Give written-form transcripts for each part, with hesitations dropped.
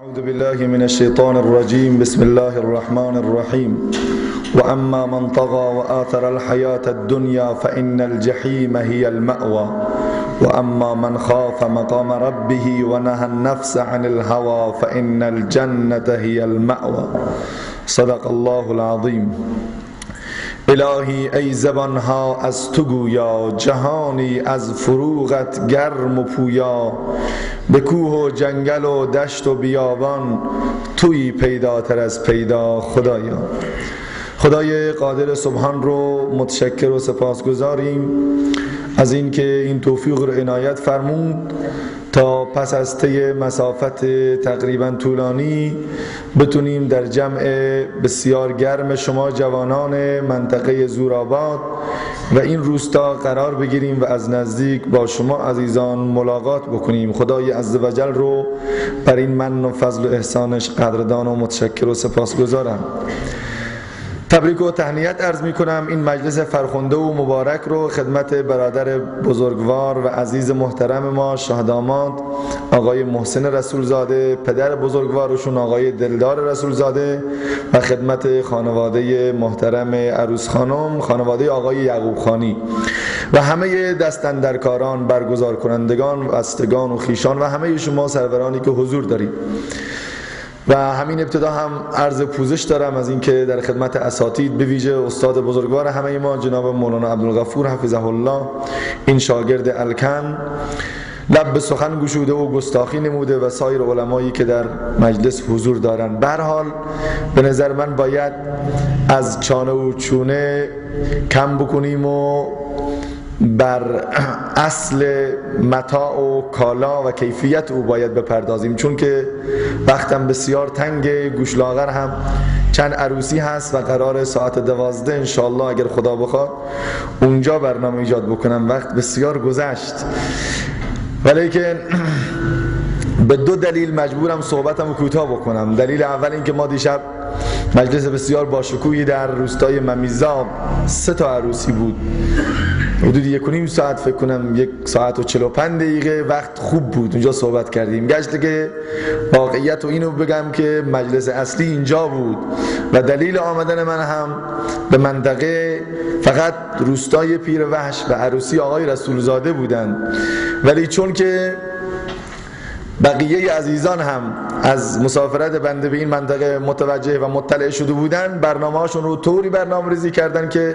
أعوذ بالله من الشيطان الرجيم. بسم الله الرحمن الرحيم. وأما من طغى وآثر الحياة الدنيا فإن الجحيم هي المأوى وأما من خاف مقام ربه ونهى النفس عن الهوى فإن الجنة هي المأوى. صدق الله العظیم. الهی ای زبانها از تو گویا، جهانی از فروغت گرم و پویا. به کوه و جنگل و دشت و بیابان تویی پیداتر از پیدا خدایا. خدای قادر سبحان رو متشکر و سپاسگزاریم از اینکه این توفیق رو عنایت فرمود تا پس از طی مسافت تقریبا طولانی بتونیم در جمع بسیار گرم شما جوانان منطقه زورآباد و این روستا قرار بگیریم و از نزدیک با شما عزیزان ملاقات بکنیم. خدای عزوجل رو بر این من و فضل و احسانش قدردان و متشکر و سپاسگزارم. تبریک و تهنیت عرض می کنم این مجلس فرخنده و مبارک رو خدمت برادر بزرگوار و عزیز محترم ما شاهداماد آقای محسن رسولزاده، پدر بزرگوارشون آقای دلدار رسولزاده و خدمت خانواده محترم عروس خانم، خانواده آقای یعقوب خانی و همه دستاندرکاران، برگزار کنندگان، بستگان و خیشان و همه شما سرورانی که حضور دارید. و همین ابتدا هم عرض پوزش دارم از اینکه در خدمت اساتید به ویژه استاد بزرگوار همه ما جناب مولانا عبدالغفور حفظه الله، این شاگرد الکن لب به سخن گشوده و گستاخی نموده و سایر علمایی که در مجلس حضور دارند. به هر حال به نظر من باید از چانه و چونه کم بکنیم و بر اصل متاع و کالا و کیفیت او باید بپردازیم، چون که وقتم بسیار تنگ، گوشلاغر هم چند عروسی هست و قرار ساعت 12 انشاءالله اگر خدا بخواد اونجا برنامه ایجاد بکنم. وقت بسیار گذشت ولیکن به دو دلیل مجبورم صحبتم رو کوتاه بکنم. دلیل اول این که ما دیشب مجلس بسیار باشکوهی در روستای ممیزاب 3 تا عروسی بود، حدود 1.5 ساعت فکر کنم 1 ساعت و 45 دقیقه وقت خوب بود اونجا صحبت کردیم. گشته که واقعیت و اینو بگم که مجلس اصلی اینجا بود و دلیل آمدن من هم به منطقه فقط روستای پیر وحش و عروسی آقای رسولزاده بودن، ولی چون که بقیه عزیزان هم از مسافرت بنده به این منطقه متوجه و مطلع شده بودن، برنامه هاشون رو طوری برنامه ریزی کردن که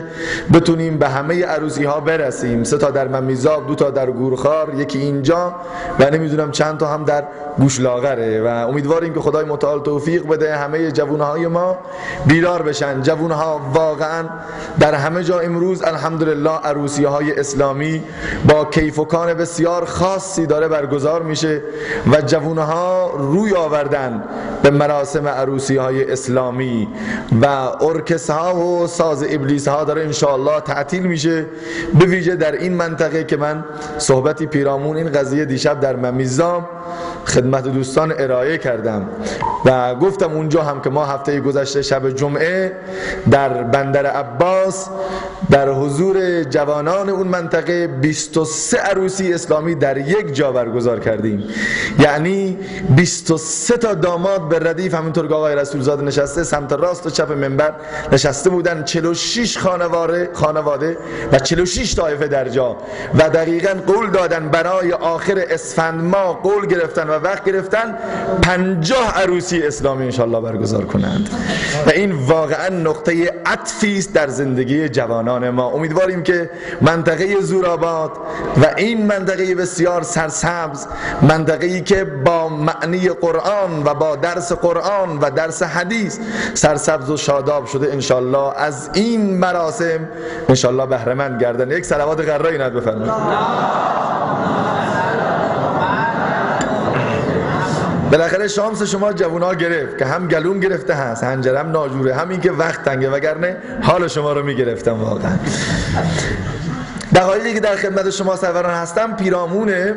بتونیم به همه عروسی ها برسیم. 3 تا در ممیزاب، 2 تا در گورخار، یکی اینجا و نمیدونم چند تا هم در گوشلاغره و امیدواریم که خدای متعال توفیق بده همه جوانهای ما بیدار بشن. جوانها واقعا در همه جا امروز الحمدلله عروسی های اسلامی با کیف و کان بسیار خاصی داره برگزار میشه و جوانها روی آوردن به مراسم عروسی های اسلامی و ارکستر ها و ساز ابلیس ها داره انشاءالله تعطیل میشه، به ویژه در این منطقه که من صحبتی پیرامون این قضیه دیشب در ممیزاب خدمت دوستان ارائه کردم و گفتم اونجا هم که ما هفته گذشته شب جمعه در بندر عباس در حضور جوانان اون منطقه 23 عروسی اسلامی در یک جا برگزار کردیم، یعنی 23 تا داماد به ردیف، همینطور که آقای رسولزاده نشسته سمت راست و چپ منبر نشسته بودن، 46 خانواده و 46 طایفه در جا و دقیقاً قول دادن برای آخر اسفند ما قول گرفتن و وقت گرفتن 50 عروسی اسلامی انشاءالله برگزار کنند و این واقعا نقطه عطفی است در زندگی جوانان ما. امیدواریم که منطقه زورآباد و این منطقه بسیار سرسبز، منطقه‌ای که با معنی قرآن و با درس قرآن و درس حدیث سرسبز و شاداب شده، انشاءالله از این مراسم انشاءالله بهره مند گردن. یک صلوات غرایی نعت بفرمایید. بالاخره شانس شما جوونا گرفت که هم گلوم گرفته هست، هنجرم ناجوره، همین که وقت تنگه، وگرنه حال شما رو میگرفتم. واقعا دقایقی که در خدمت شما سروران هستم پیرامونه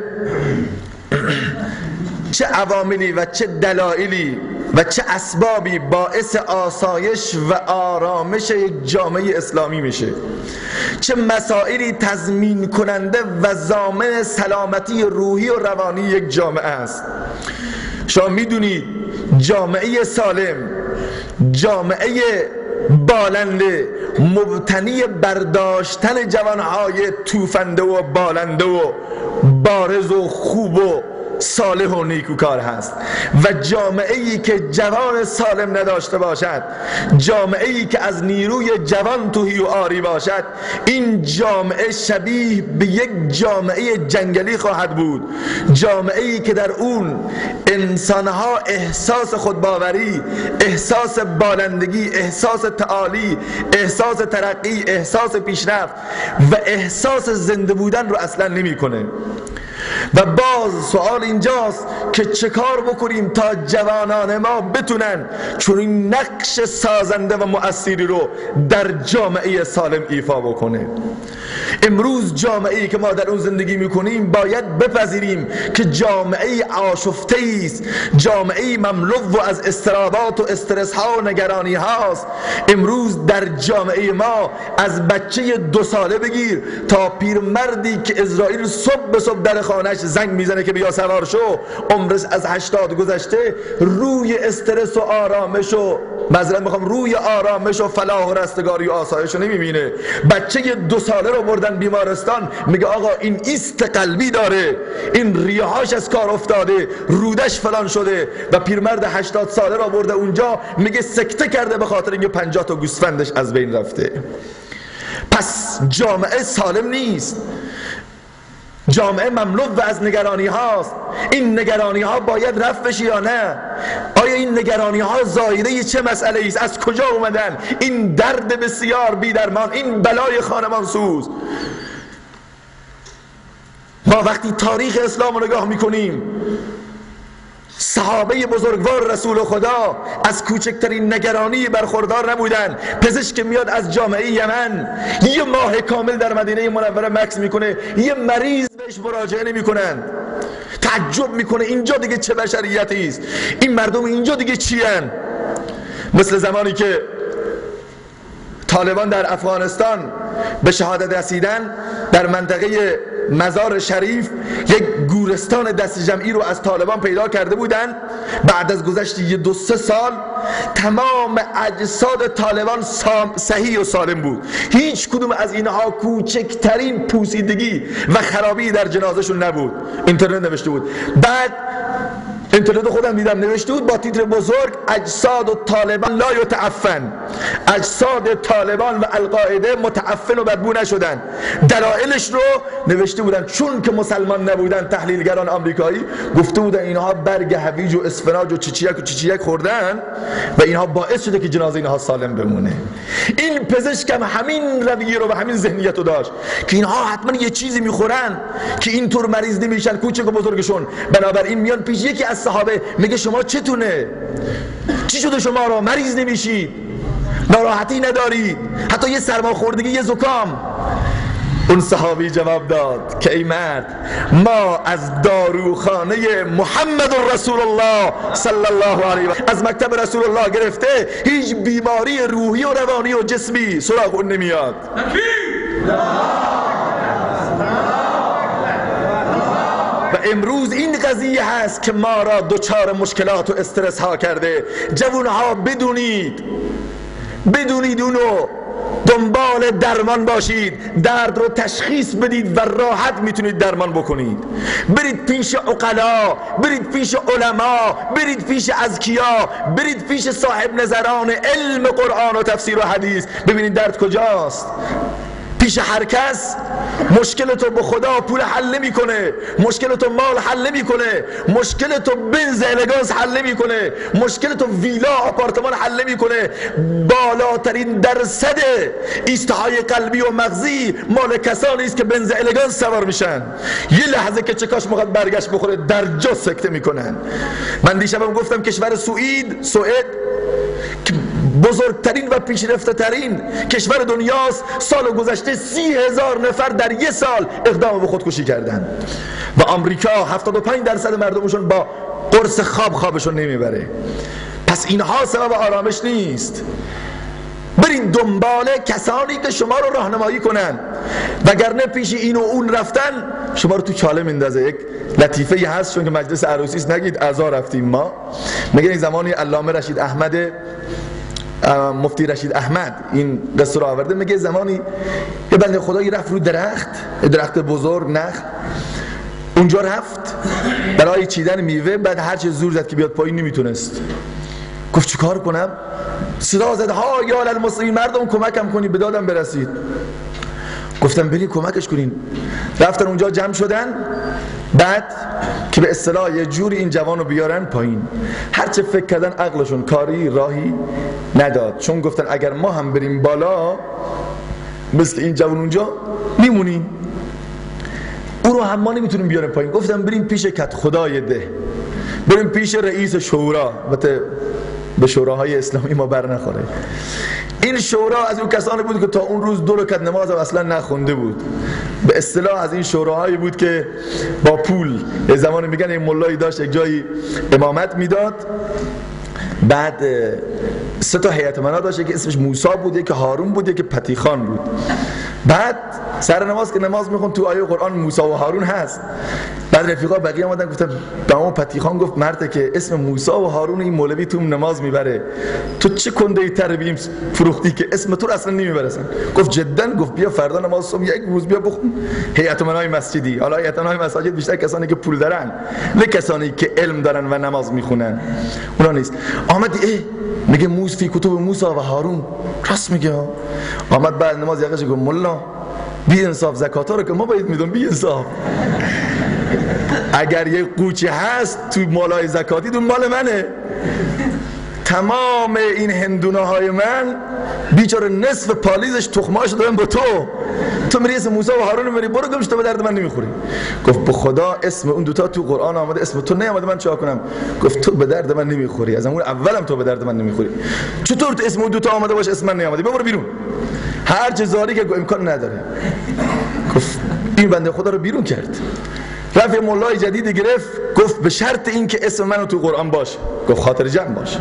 چه عواملی و چه دلایلی و چه اسبابی باعث آسایش و آرامش یک جامعه اسلامی میشه، چه مسائلی تضمین کننده و ضامن سلامتی روحی و روانی یک جامعه است. شما میدونید جامعه سالم، جامعه بالنده، مبتنی برداشتن جوانهای توفنده و بالنده و بارز و خوب و صالح و نیکوکار هست. و جامعه ای که جوان سالم نداشته باشد، جامعه ای که از نیروی جوان توهی و آری باشد، این جامعه شبیه به یک جامعه جنگلی خواهد بود. جامعه ای که در اون انسانها احساس خودباوری، احساس بالندگی، احساس تعالی، احساس ترقی، احساس پیشرفت و احساس زنده بودن رو اصلا نمی کنه. و باز سوال اینجاست که چه کار بکنیم تا جوانان ما بتونن چون این نقش سازنده و مؤثری رو در جامعه سالم ایفا بکنه. امروز جامعه ای که ما در اون زندگی میکنیم باید بپذیریم که جامعه آشفته است، جامعه مملو از اضطرابات و استرس ها و نگرانی هاست. امروز در جامعه ما از بچه 2 ساله بگیر تا پیرمردی که اسرائیل صبح به صبح در خانهش زنگ میزنه که بیا سوار شو، عمرش از 80 گذشته، روی استرس و آرامش و روی آرامش و فلاح و رستگاری و آسایش رو نمیبینه. بچه 2 ساله رو بردن بیمارستان، میگه آقا این ایست قلبی داره، این ریه‌هاش از کار افتاده، رودش فلان شده. و پیرمرد 80 ساله رو برده اونجا، میگه سکته کرده به خاطر اینکه 50 تا گوسفندش از بین رفته. پس جامعه سالم نیست، جامعه مملو از نگرانی هاست. این نگرانی ها باید رفع بشه یا نه؟ آیا این نگرانی ها ظاهره چه مسئله است؟ از کجا اومدن؟ این درد بسیار بی‌درمان، این بلای خانمان سوز. ما وقتی تاریخ اسلام رو نگاه میکنیم، صحابه بزرگوار رسول خدا از کوچکترین نگرانی برخوردار نبودن. پزشک میاد از جامعه یمن، 1 ماه کامل در مدینه منوره مکث میکنه، یه مریض بهش مراجعه نمیکنن. تعجب میکنه اینجا دیگه چه بشریتی است، این مردم اینجا دیگه چی ان؟ مثل زمانی که طالبان در افغانستان به شهادت رسیدن، در منطقه مزار شریف یک گورستان دست جمعی رو از طالبان پیدا کرده بودند. بعد از گذشت 2-3 سال تمام اجساد طالبان صحیح و سالم بود، هیچ کدوم از اینها کوچکترین پوسیدگی و خرابی در جنازشون نبود. اینترنت نوشته بود، بعد اینترنت خودم دیدم نوشته بود با تیتر بزرگ: اجساد طالبان لا یتعفن، اجساد طالبان و القاعده متعفن و بدبو نشدن. دلایلش رو نوشته بودن، چون که مسلمان نبودن. تحلیلگران آمریکایی گفته بودن اینها برگ هویج و اسفناج و چیچیک خوردن و اینها باعث شده که جنازه اینها سالم بمونه. این پزشکم همین رویه رو و همین ذهنیت رو داشت که اینها حتما یه چیزی میخورن که اینطور مریض نمیشن، کوچک و بزرگشون. بنابراین میان پیش یکی از صحابه، میگه شما چتونه؟ چی شده شما رو مریض نمیشید؟ ناراحتی ندارید؟ حتی یه سرماخوردگی، یه زکام؟ اون صحابی جواب داد که ای مرد، ما از داروخانه محمد رسول الله صلی الله علیه و از مکتب رسول الله گرفته هیچ بیماری روحی و روانی و جسمی سراغ اون نمیاد. و امروز این قضیه هست که ما را دچار مشکلات و استرس ها کرده. جوانها بدونید اونو، دنبال درمان باشید، درد رو تشخیص بدید و راحت میتونید درمان بکنید. برید پیش عقلا، برید پیش علما، برید پیش اذکیا، برید پیش صاحب نظران علم قرآن و تفسیر و حدیث، ببینید درد کجاست. پیش هر کس مشکل تو به خدا پول حل نمی کنه، مشکل تو مال حل نمی کنه، مشکل تو بنز الگانس حل نمی کنه، مشکل تو ویلا آپارتمان حل نمی کنه. بالاترین درصد ایستهای قلبی و مغزی مال کسانی است که بنز الگانس سوار میشن. یه لحظه که چکاش میخواد برگشت بخوره در جا سکته میکنن. من دیشبم گفتم کشور سوئد که بزرگترین و پیشرفته ترین کشور دنیاست، سال گذشته 30,000 نفر در 1 سال اقدام به خودکشی کردن. و آمریکا 75% مردمشون با قرص خوابشون نمیبره. پس اینها سبب آرامش نیست. برید دنبال کسانی که شما رو راهنمایی کنن. وگرنه پیش این و اون رفتن شما رو تو چاله میندازه. یک لطیفه هست، چون که مجلس عروسی است نگید اعضا رفتیم ما، میگه این زمانی علامه رشید احمد، مفتی رشید احمد این قصه رو آورده، میگه زمانی یه بنده خدایی رفت رو درخت بزرگ نخل، اونجا رفت برای چیدن میوه، بعد هر چه زور زد که بیاد پایین نمیتونست. گفت چیکار کنم؟ صدا زد ها یا للمسلمین، مردم کمکم کنی به دادم برسید. گفتم برین کمکش کنین. رفتن اونجا جمع شدن، بعد که به اصطلاح یه جوری این جوان رو بیارن پایین. هرچه فکر کردن عقلشون کاری راهی نداد، چون گفتن اگر ما هم بریم بالا مثل این جوان اونجا میمونیم، او رو هم ما نمیتونیم بیاریم پایین. گفتم بریم پیش کت خدای ده، بریم پیش رئیس شورا. به شوراهای اسلامی ما بر نخوره. این شورا از اون کسانی بود که تا اون روز 2 رکعت نماز اصلا نخونده بود. به اصطلاح از این شوراهایی بود که با پول، یه زمانی میگن این ملایی داشت یک جایی امامت میداد، بعد 3 تا هیئت منا داشت که اسمش موسی بود، یکی هارون بود، یکی پتیخان بود. بعد سر نماز که نماز میخوند تو آیه قرآن موسی و هارون هست. بعد رفیقا بقیه اومدن گفتن به اون پتیخان گفت مرد که اسم موسی و هارون این مولوی تو نماز میبره، تو چه کنده تربیم فروختی که اسم تو اصلا نمیبرسن؟ گفت جدا. گفت بیا فردا نماز صبح یک روز بیا بخون. هیئت منای مسجدی، حالا هیئت منای مساجد بیشتر کسانی که پول دارن، نه کسانی که علم دارن و نماز میخونن، اونا نیست. آمد میگه موسی فی کتب موسی و هارون، راست میگه. آمد بعد نماز یقش گفت مولا بی انصاف زکاتا رو که ما باید میدون بی انصاف. اگر یه قوچی هست تو مالای زکاتی دون مال منه. تمام این هندونه های من بیچاره نصف پالیزش تخماش دادن با تو میری اسم موسی و هارون میری، برو گمش، تو به درد من نمیخوری. گفت به خدا اسم اون دوتا تو قرآن آمده، اسم تو نیامده، من چیکار کنم؟ گفت تو به درد من نمیخوری، از اون اولم تو به درد من نمیخوری. چطور تو اسم اون دوتا آمده باشه اسم من نیامده؟ برو بیرون. هر چه زاری که امکان نداره. گفت این بنده خدا رو بیرون کرد. رفت مولای جدیدی گرفت، گفت به شرط این که اسم منو تو قرآن باشه. گفت خاطر جمع باشه.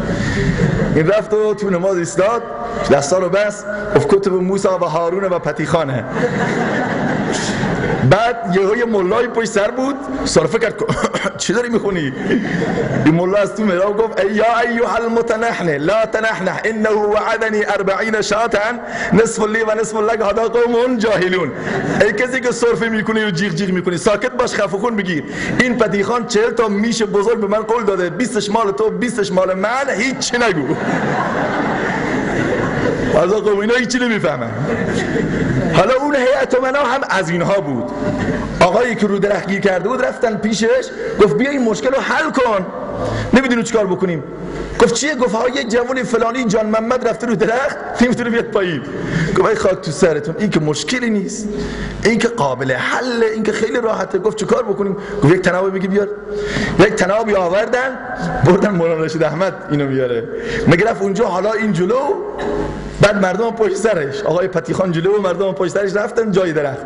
این رفت و تو نماز ایستاد، دستا رو بس، گفت کتب موسی و هارون و پتیخانه. بعد یه مولای پشت سر بود، صرفه کرد چی داری میخونی؟ این مولا از تو محراب گفت یا ایها المتنحنه لا تنحنح انه وعدنی 40 شاتا نصف لی و نصف لک هذا قوم جاهلون. ای کسی که صرفه میکنی و جیغ جیغ میکنی ساکت باش، خفه کن بگیر. این پتیخان 40 تا میش بزرگ به من قول داده، 20 مال تو 20 مال من، هیچ نگو. از قوم اینا هیچی نمیفهمن. حالا اون هیئت منا هم از اینها بود. آقایی که رو درخت گیر کرده بود رفتن پیشش، گفت بیا این مشکل رو حل کن، نمیدونی چیکار بکنیم. گفت چیه؟ گفت ها یک جوانی فلانی جان محمد رفته رو درخت نمیتونه بیاد پایین. گفت ای خاک تو سرتون، این که مشکلی نیست، این که قابل حله، این که خیلی راحته. گفت چیکار بکنیم؟ گفت یک تناب بگی بیار. یک تنابی آوردن بردن مولانا رشید احمد اینو میاره. مگه رفت اونجا، حالا این جلو، بعد مردم پشت سرش، آقای پتیخان جلو و مردم پشت سرش رفتن جای درخت.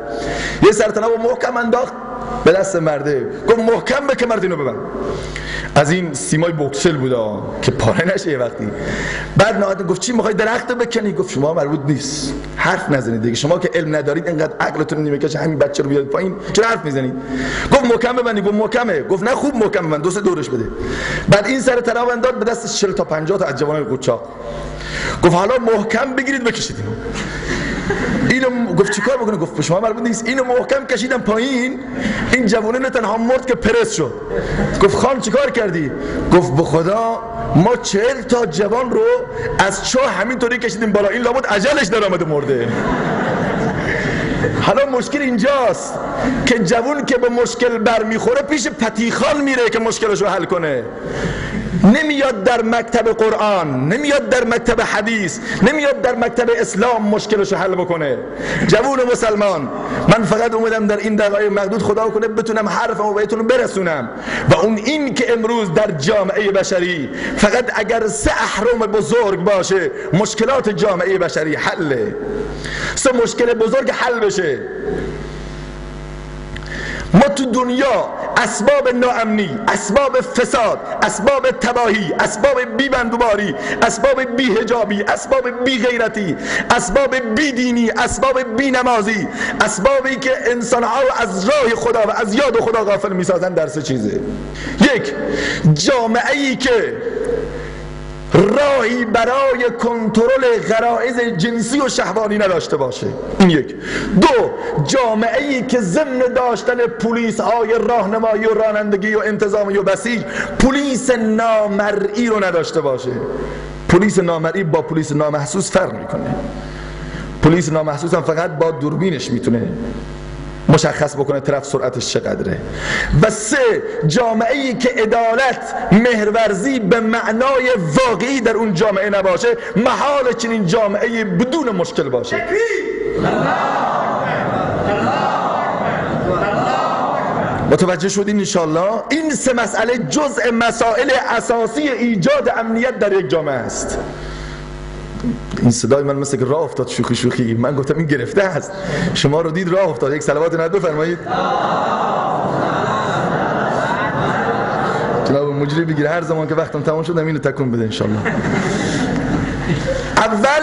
یه سرتناب محکم انداخت به دست مرده، گفت محکم بکن مرد اینو ببند. از این سیمای بوکسل بودا که پاره نشه یه وقتی. بعد نهایت گفت چی میخوای درخت بکنی؟ گفت شما مربوط نیست، حرف نزنید دیگه، شما که علم ندارید اینقدر عقلتون نمیکشه همین بچه رو بیاد پایین چرا حرف میزنید؟ گفت محکم ببندی. گفت محکمه. گفت نه خوب محکم ببند، 2-3 دورش بده. بعد این سر تناب انداخت به دست 40 تا 50 تا از جوانای قوچاق. گفت حالا محکم بگیرید بکشید اینو. گفت چیکار بکنه؟ گفت شما مربوط نیست. اینو محکم کشیدم پایین، این جوونه نه تنها مرد که پرس شد. گفت خان چیکار کردی؟ گفت به خدا ما 40 تا جوان رو از چاه همینطوری کشیدیم بالا، این لابد اجلش در آمده مرده. حالا مشکل اینجاست که جوون که به مشکل برمیخوره پیش پتیخان میره که مشکلش رو حل کنه. نمیاد در مکتب قرآن، نمیاد در مکتب حدیث، نمیاد در مکتب اسلام مشکلش رو حل بکنه. جوون مسلمان، من فقط اومدم در این دقایق محدود خدا کنه بتونم حرفمو بهتون برسونم و اون این که امروز در جامعه بشری فقط اگر 3 اهرم بزرگ باشه مشکلات جامعه بشری حله. 3 مشکل بزرگ حل بشه. ما تو دنیا اسباب ناامنی، اسباب فساد، اسباب تباهی، اسباب بی‌بندوباری، اسباب بی‌حجابی، اسباب بی‌غیرتی، اسباب بی‌دینی، اسباب بی‌نمازی، اسبابی که انسان‌ها رو از راه خدا و از یاد خدا غافل می‌سازن در سه چیزه. یک، جامعه‌ای که راهی برای کنترل غرایز جنسی و شهوانی نداشته باشه، این یک. دو، جامعه‌ای که ضمن داشتن پلیس های راهنمایی و رانندگی و انتظامی و بسیج، پلیس نامرئی رو نداشته باشه. پلیس نامرئی با پلیس نامحسوس فرق میکنه. پلیس نامحسوس هم فقط با دوربینش میتونه مشخص بکنه طرف سرعتش چقدره. و سه، جامعه‌ای که عدالت، مهرورزی به معنای واقعی در اون جامعه نباشه، محال چنین جامعه بدون مشکل باشه. متوجه شدین انشالله؟ این سه مسئله جزء مسائل اساسی ایجاد امنیت در یک جامعه است. این صدای من مثل که راه افتاد شوخی شوخی، من گفتم این گرفته است. شما رو دید راه افتاد. یک صلوات ند بفرمایید. جناب مجری بگیره هر زمان که وقتم تمام شد اینو تکون بده انشالله. اول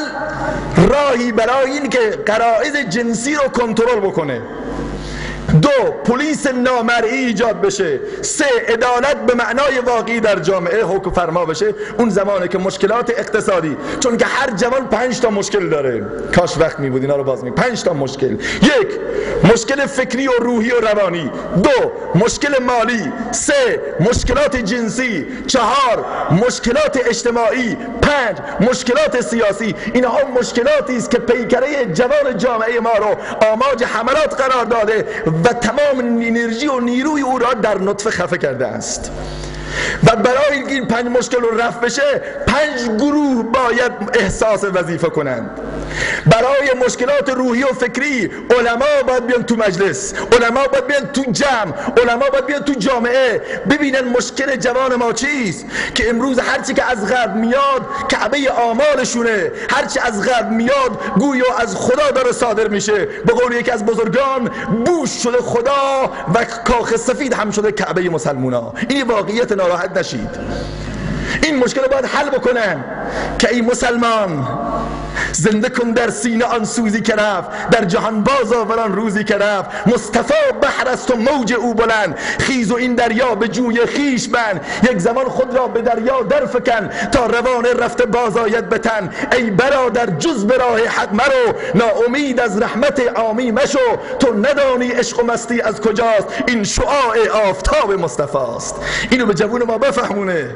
راهی برای این که غرایز جنسی رو کنترل بکنه. دو، پلیس نامرئی ایجاد بشه. سه، عدالت به معنای واقعی در جامعه حکم فرما بشه. اون زمانه که مشکلات اقتصادی، چون که هر جوان 5 تا مشکل داره، کاش وقت می بود اینا رو باز می. 5 تا مشکل. یک، مشکل فکری و روحی و روانی. دو، مشکل مالی. سه، مشکلات جنسی. چهار، مشکلات اجتماعی. 5، مشکلات سیاسی. اینها مشکلاتی است که پیکره جوان جامعه ما رو آماج حملات قرار داده و تمام انرژی و نیروی او را در نطفه خفه کرده است. و برای اینکه این 5 مشکل رو رفع بشه 5 گروه باید احساس وظیفه کنند. برای مشکلات روحی و فکری علما باید بیان تو مجلس، علما باید بیان تو جمع، علما باید بیان تو جامعه ببینن مشکل جوان ما چیست، که امروز هرچی که از غرب میاد کعبه آمالشونه، هرچی از غرب میاد گویا از خدا داره صادر میشه. به قول یکی از بزرگان، بوش شده خدا و کاخ سفید هم شده کعبه مسلمونا. این واقعیت، ناراحت نشید. این مشکل باید حل بکنن که ای مسلمان زنده کن در سینه آن سوزی که رفت، در جهان باز آوران روزی که رفت. مصطفی بحر است و موج او بلند، خیز و این دریا به جوی خیش بند. یک زمان خود را به دریا در فکن، تا روان رفته باز آید به تن. ای برادر جز به راه حق مرو، ناامید از رحمت عامی مشو. تو ندانی عشق و مستی از کجاست، این شعاع آفتاب مصطفی است. اینو به جوون ما بفهمونه،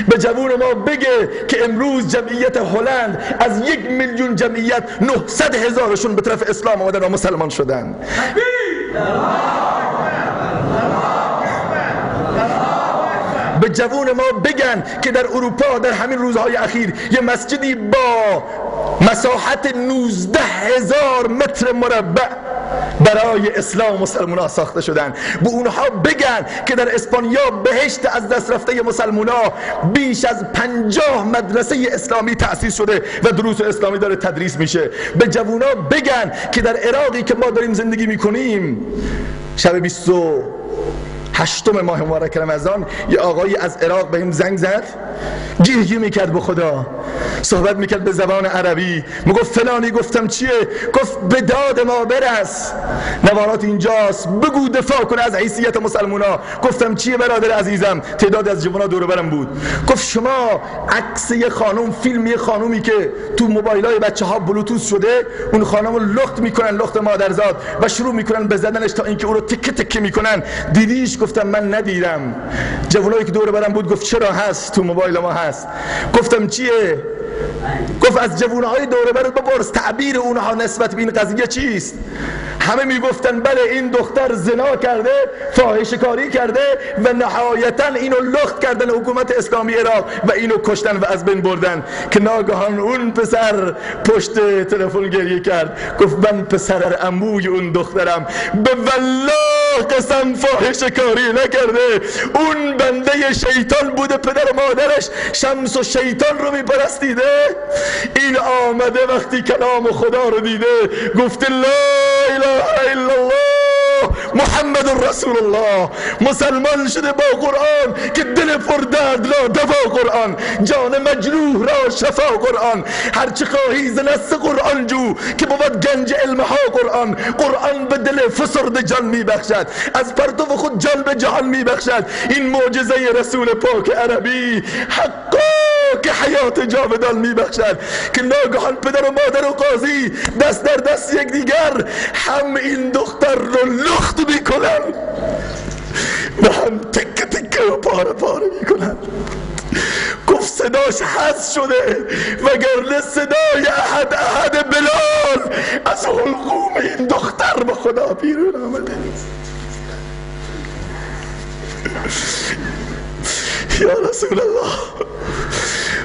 به جوون ما بگه که امروز جمعیت هلند از 1 میلیون جمعیت 900,000شون به طرف اسلام آمدن و مسلمان شدن. به جوون ما بگن که در اروپا در همین روزهای اخیر یه مسجدی با مساحت 19,000 متر مربع برای اسلام مسلمونا ساخته شدن. به اونها بگن که در اسپانیا بهشت از دست رفته مسلمونا بیش از 50 مدرسه اسلامی تأسیس شده و دروس اسلامی داره تدریس میشه. به جوونا بگن که در عراقی که ما داریم زندگی میکنیم، شب 28 ماه مبارک رمضان یه آقایی از عراق بهم زنگ زد، گریه میکرد به خدا، صحبت میکرد به زبان عربی، میگفت فلانی. گفتم چیه؟ گفت به داد ما برس، نوارات اینجاست، بگو دفاع کنه از حیثیت مسلمونا. گفتم چیه برادر عزیزم؟ تعداد از جوانا دور برم بود. گفت شما عکس یه خانم، فیلم یه خانومی که تو موبایلای بچه‌ها بلوتوث شده، اون خانمو لخت میکنن، لخت مادرزاد، و شروع میکنن به زدنش تا اینکه او رو تکه تکه میکنن. دیدیش؟ گفتم من ندیدم. جوانایی که دور برم بود گفت چرا هست، تو موبایل ما هست. گفتم چیه؟ گفت از جوانهای دوره برات بپرس تعبیر اونها نسبت به این قضیه چیست؟ همه میگفتن بله این دختر زنا کرده، فاحشه کاری کرده و نهایتا اینو لخت کردن حکومت اسلامی عراق و اینو کشتن و از بین بردن. که ناگهان اون پسر پشت تلفن گریه کرد، گفت من پسر عموی اون دخترم، به والله قسم فاحشه کاری نکرده، اون بنده شیطان بوده، پدر مادرش شمس و شیطان رو میپرستیده. این آمده وقتی کلام خدا رو دیده گفته لا اله الا الله محمد رسول الله. مسلمان شده با قرآن که دل پر درد را دوا قرآن، جان مجروح را شفا قرآن. هرچه خواهی ز نص قرآن جو که بود گنج علم ها قرآن. قرآن به دل فسرده جان می بخشد، از پرتو خود جان به جهان می بخشد. این معجزه رسول پاک عربی حقا که حیات جاودان می بخشد که ناگهان پدر و مادر و قاضی دست در دست یکدیگر هم این دختر رو لخت می کنن و هم تکه تکه و پاره پاره می کنن. گفت صداش حس شده وگرنه صدای احد بلال از حلقوم این دختر به خدا بیرون آمده. یا رسول الله،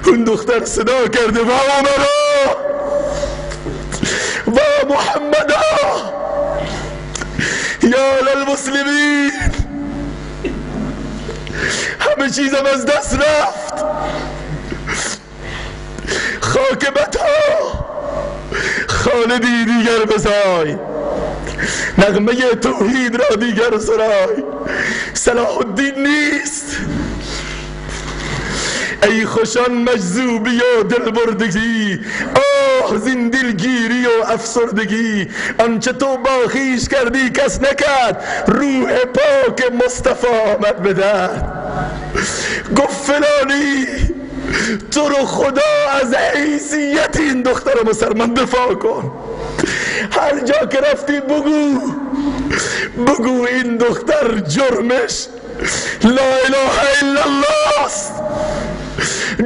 اون دختر صدا کرده و عمرا و محمدا یا للمسلمین. همه چیزم از دست رفت، خاک بتا خالدی دیگر بزای، نغمه توحید را دیگر سرای. صلاح الدین نیست، ای خوشان مجذوبی و دل بردگی، آه زین دلگیری و افسردگی. آنچه تو با خویش کردی کس نکرد، روح پاک مصطفی آمد به درد. گفت فلانی تو رو خدا از حیثیت این دختر مسلمان دفاع کن. هر جا که رفتی بگو این دختر جرمش لا اله الا الله است،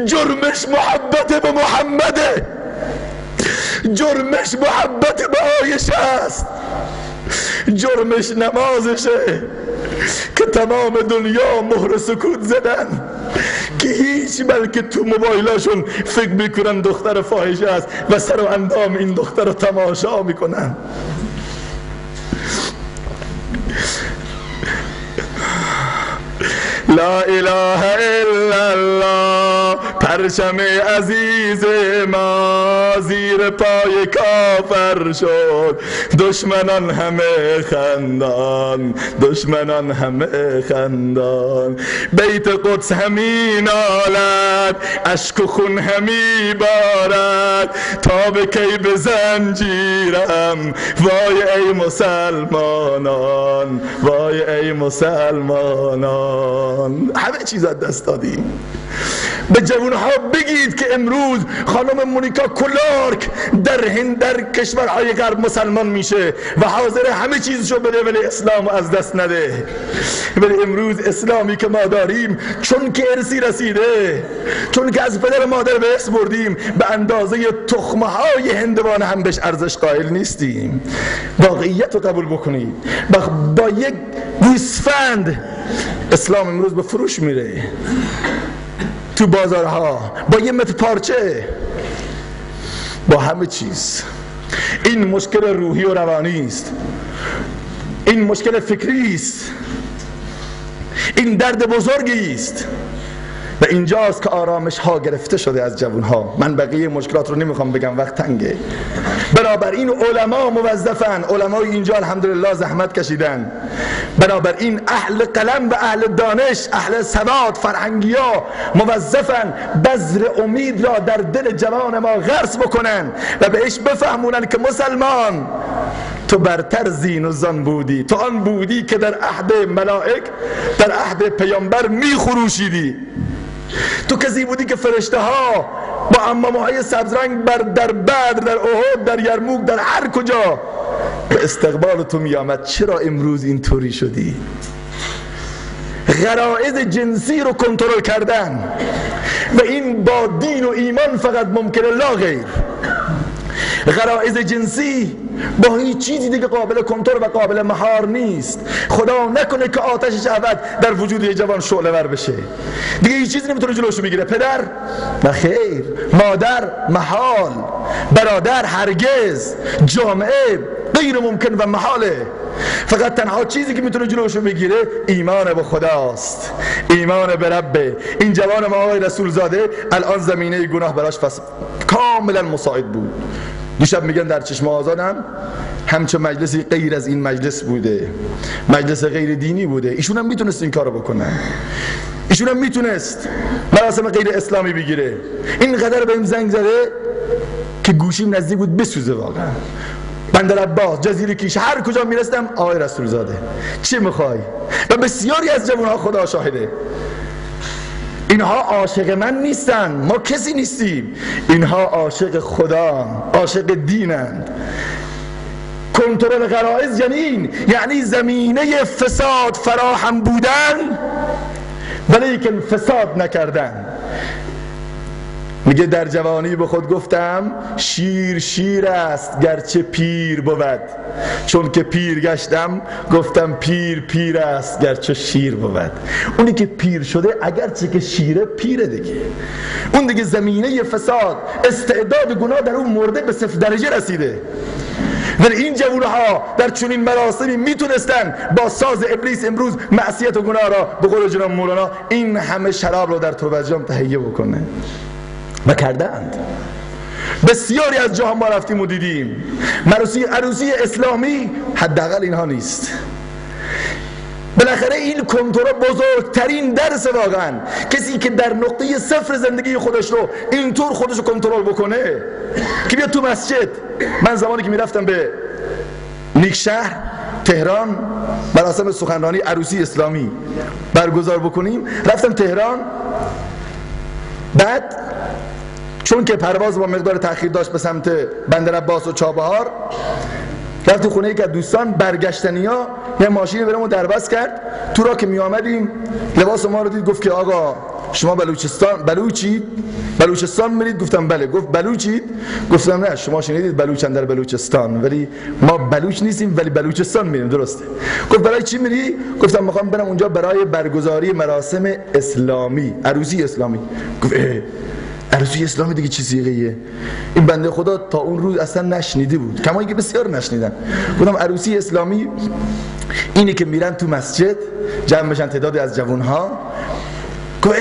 جرمش محبت به محمده، جرمش محبت به عایشه است، جرمش نمازشه که تمام دنیا مهر سکوت زدن که هیچ، بلکه تو موبایلاشون فکر میکنن دختر فاحشه است و سر و اندام این دختر رو تماشا میکنن. لا اله الا الله، پرچم عزیز ما زیر پای کافر شد. دشمنان همه خندان، دشمنان همه خندان. بیت قدس همی نالد، اشک و خون همی بارد. تا به کی به زنجیرم، وای ای مسلمانان، وای ای مسلمانان. همه چیز از دست دادیم. به جوانها بگید که امروز خانم مونیکا کلارک در هند، در کشورهای غرب مسلمان میشه و حاضر همه چیزشو بده ولی اسلام از دست نده. ولی امروز اسلامی که ما داریم چون که ارثی رسیده، چون که از پدر مادر به ارث بردیم، به اندازه تخمهای هندوان هم بهش ارزش قائل نیستیم. واقعیت رو قبول بکنید. با یک گوسفند اسلام امروز به فروش میره تو بازارها، با یه متر پارچه، با همه چیز. این مشکل روحی و روانی است، این مشکل فکری است، این درد بزرگی است و اینجاست که آرامش ها گرفته شده از جوان ها. من بقیه مشکلات رو نمیخوام بگم، وقت تنگه. بنابراین علما موظفن، علمای اینجا الحمدلله زحمت کشیدن. بنابراین اهل قلم و اهل دانش، اهل سواد، فرهنگیا موظفن بذر امید را در دل جوان ما غرس بکنن و بهش بفهمونن که مسلمان، تو برتر زین و زان بودی، تو آن بودی که در عهد ملائک، در عهد پیامبر میخروشیدی. تو کسی بودی که فرشته ها با عمامه های سبزرنگ در بدر، در احد، در یرموک، در هر کجا به استقبال تو می آمد. چرا امروز اینطوری شدی؟ غرایز جنسی رو کنترل کردن و این با دین و ایمان فقط ممکنه، لا غیر. غرایز جنسی با هیچ چیزی دیگه قابل کنترل و قابل مهار نیست. خدا نکنه که آتش شهوت در وجود یه جوان شعله ور بشه، دیگه هیچ چیزی نمیتونه جلوشو بگیره. پدر نخیر، مادر محال، برادر هرگز، جامعه غیر ممکن و محاله. فقط تنها چیزی که میتونه جلوشو بگیره ایمان به خداست، ایمان به ربه. این جوان ما آقای رسول زاده الان زمینه گناه براش کاملا مساعد بود. دیشب میگن در چشم آزادم همچه مجلسی غیر از این مجلس بوده، مجلس غیر دینی بوده. ایشون هم میتونست این کارو بکنن، ایشون هم میتونست مراسم غیر اسلامی بگیره. اینقدر بهم زنگ زده که گوشیم نزدیک بود بسوزه واقعا. بندر عباس، جزیره کیش، هر کجا میرستم آقای رسول زاده چه میخوای؟ و بسیاری از جوانها خدا شاهده اینها عاشق من نیستن، ما کسی نیستیم، اینها عاشق خدا، عاشق دینند. کنترل غرایز یعنی زمینه فساد فراهم بودن ولیکن فساد نکردن. میگه در جوانی به خود گفتم شیر شیر است گرچه پیر بود، چون که پیر گشتم گفتم پیر پیر است گرچه شیر بود. اونی که پیر شده اگرچه که شیره پیره دیگه، اون دیگه زمینه فساد، استعداد گناه در اون مرده به 0 درجه رسیده. ولی این جوانها در چنین مراسمی میتونستن با ساز ابلیس امروز معصیت و گناه را به قول جناب مولانا این همه شراب رو در توبه‌جام تهیه بکنه و کردند. بسیاری از جاها ما رفتیم و دیدیم عروسی اسلامی حداقل اینها نیست. بالاخره این کنترل بزرگترین درس واقعا. کسی که در نقطه 0 زندگی خودش رو اینطور خودش رو کنترل بکنه که بیاد تو مسجد. من زمانی که میرفتم به نیکشهر تهران مراسم سخنرانی عروسی اسلامی برگزار بکنیم، رفتم تهران، بعد چون که پرواز با مقدار تأخیر داشت به سمت بندر عباس و چابهار، رفتیم خونه یک از دوستان، برگشتنیا یه ماشین برامون دربست کرد. تو را که می آمدیم لباس ما رو دید، گفت که آقا شما بلوچستان میرید؟ گفتم بله. گفت بلوچید؟ گفتم نه، شما شنیدید بلوچن در بلوچستان، ولی ما بلوچ نیستیم ولی بلوچستان میریم. درسته. گفت برای چی میری؟ گفتم میخوام برم اونجا برای برگزاری مراسم اسلامی، عروسی اسلامی. گفت عروسی اسلامی دیگه چه صیغه‌ایه؟ این بنده خدا تا اون روز اصلا نشنیده بود، کما اینکه بسیار نشنیدن. گفتم عروسی اسلامی اینه که میرن تو مسجد جمع بشن تعدادی از جوانها، گفت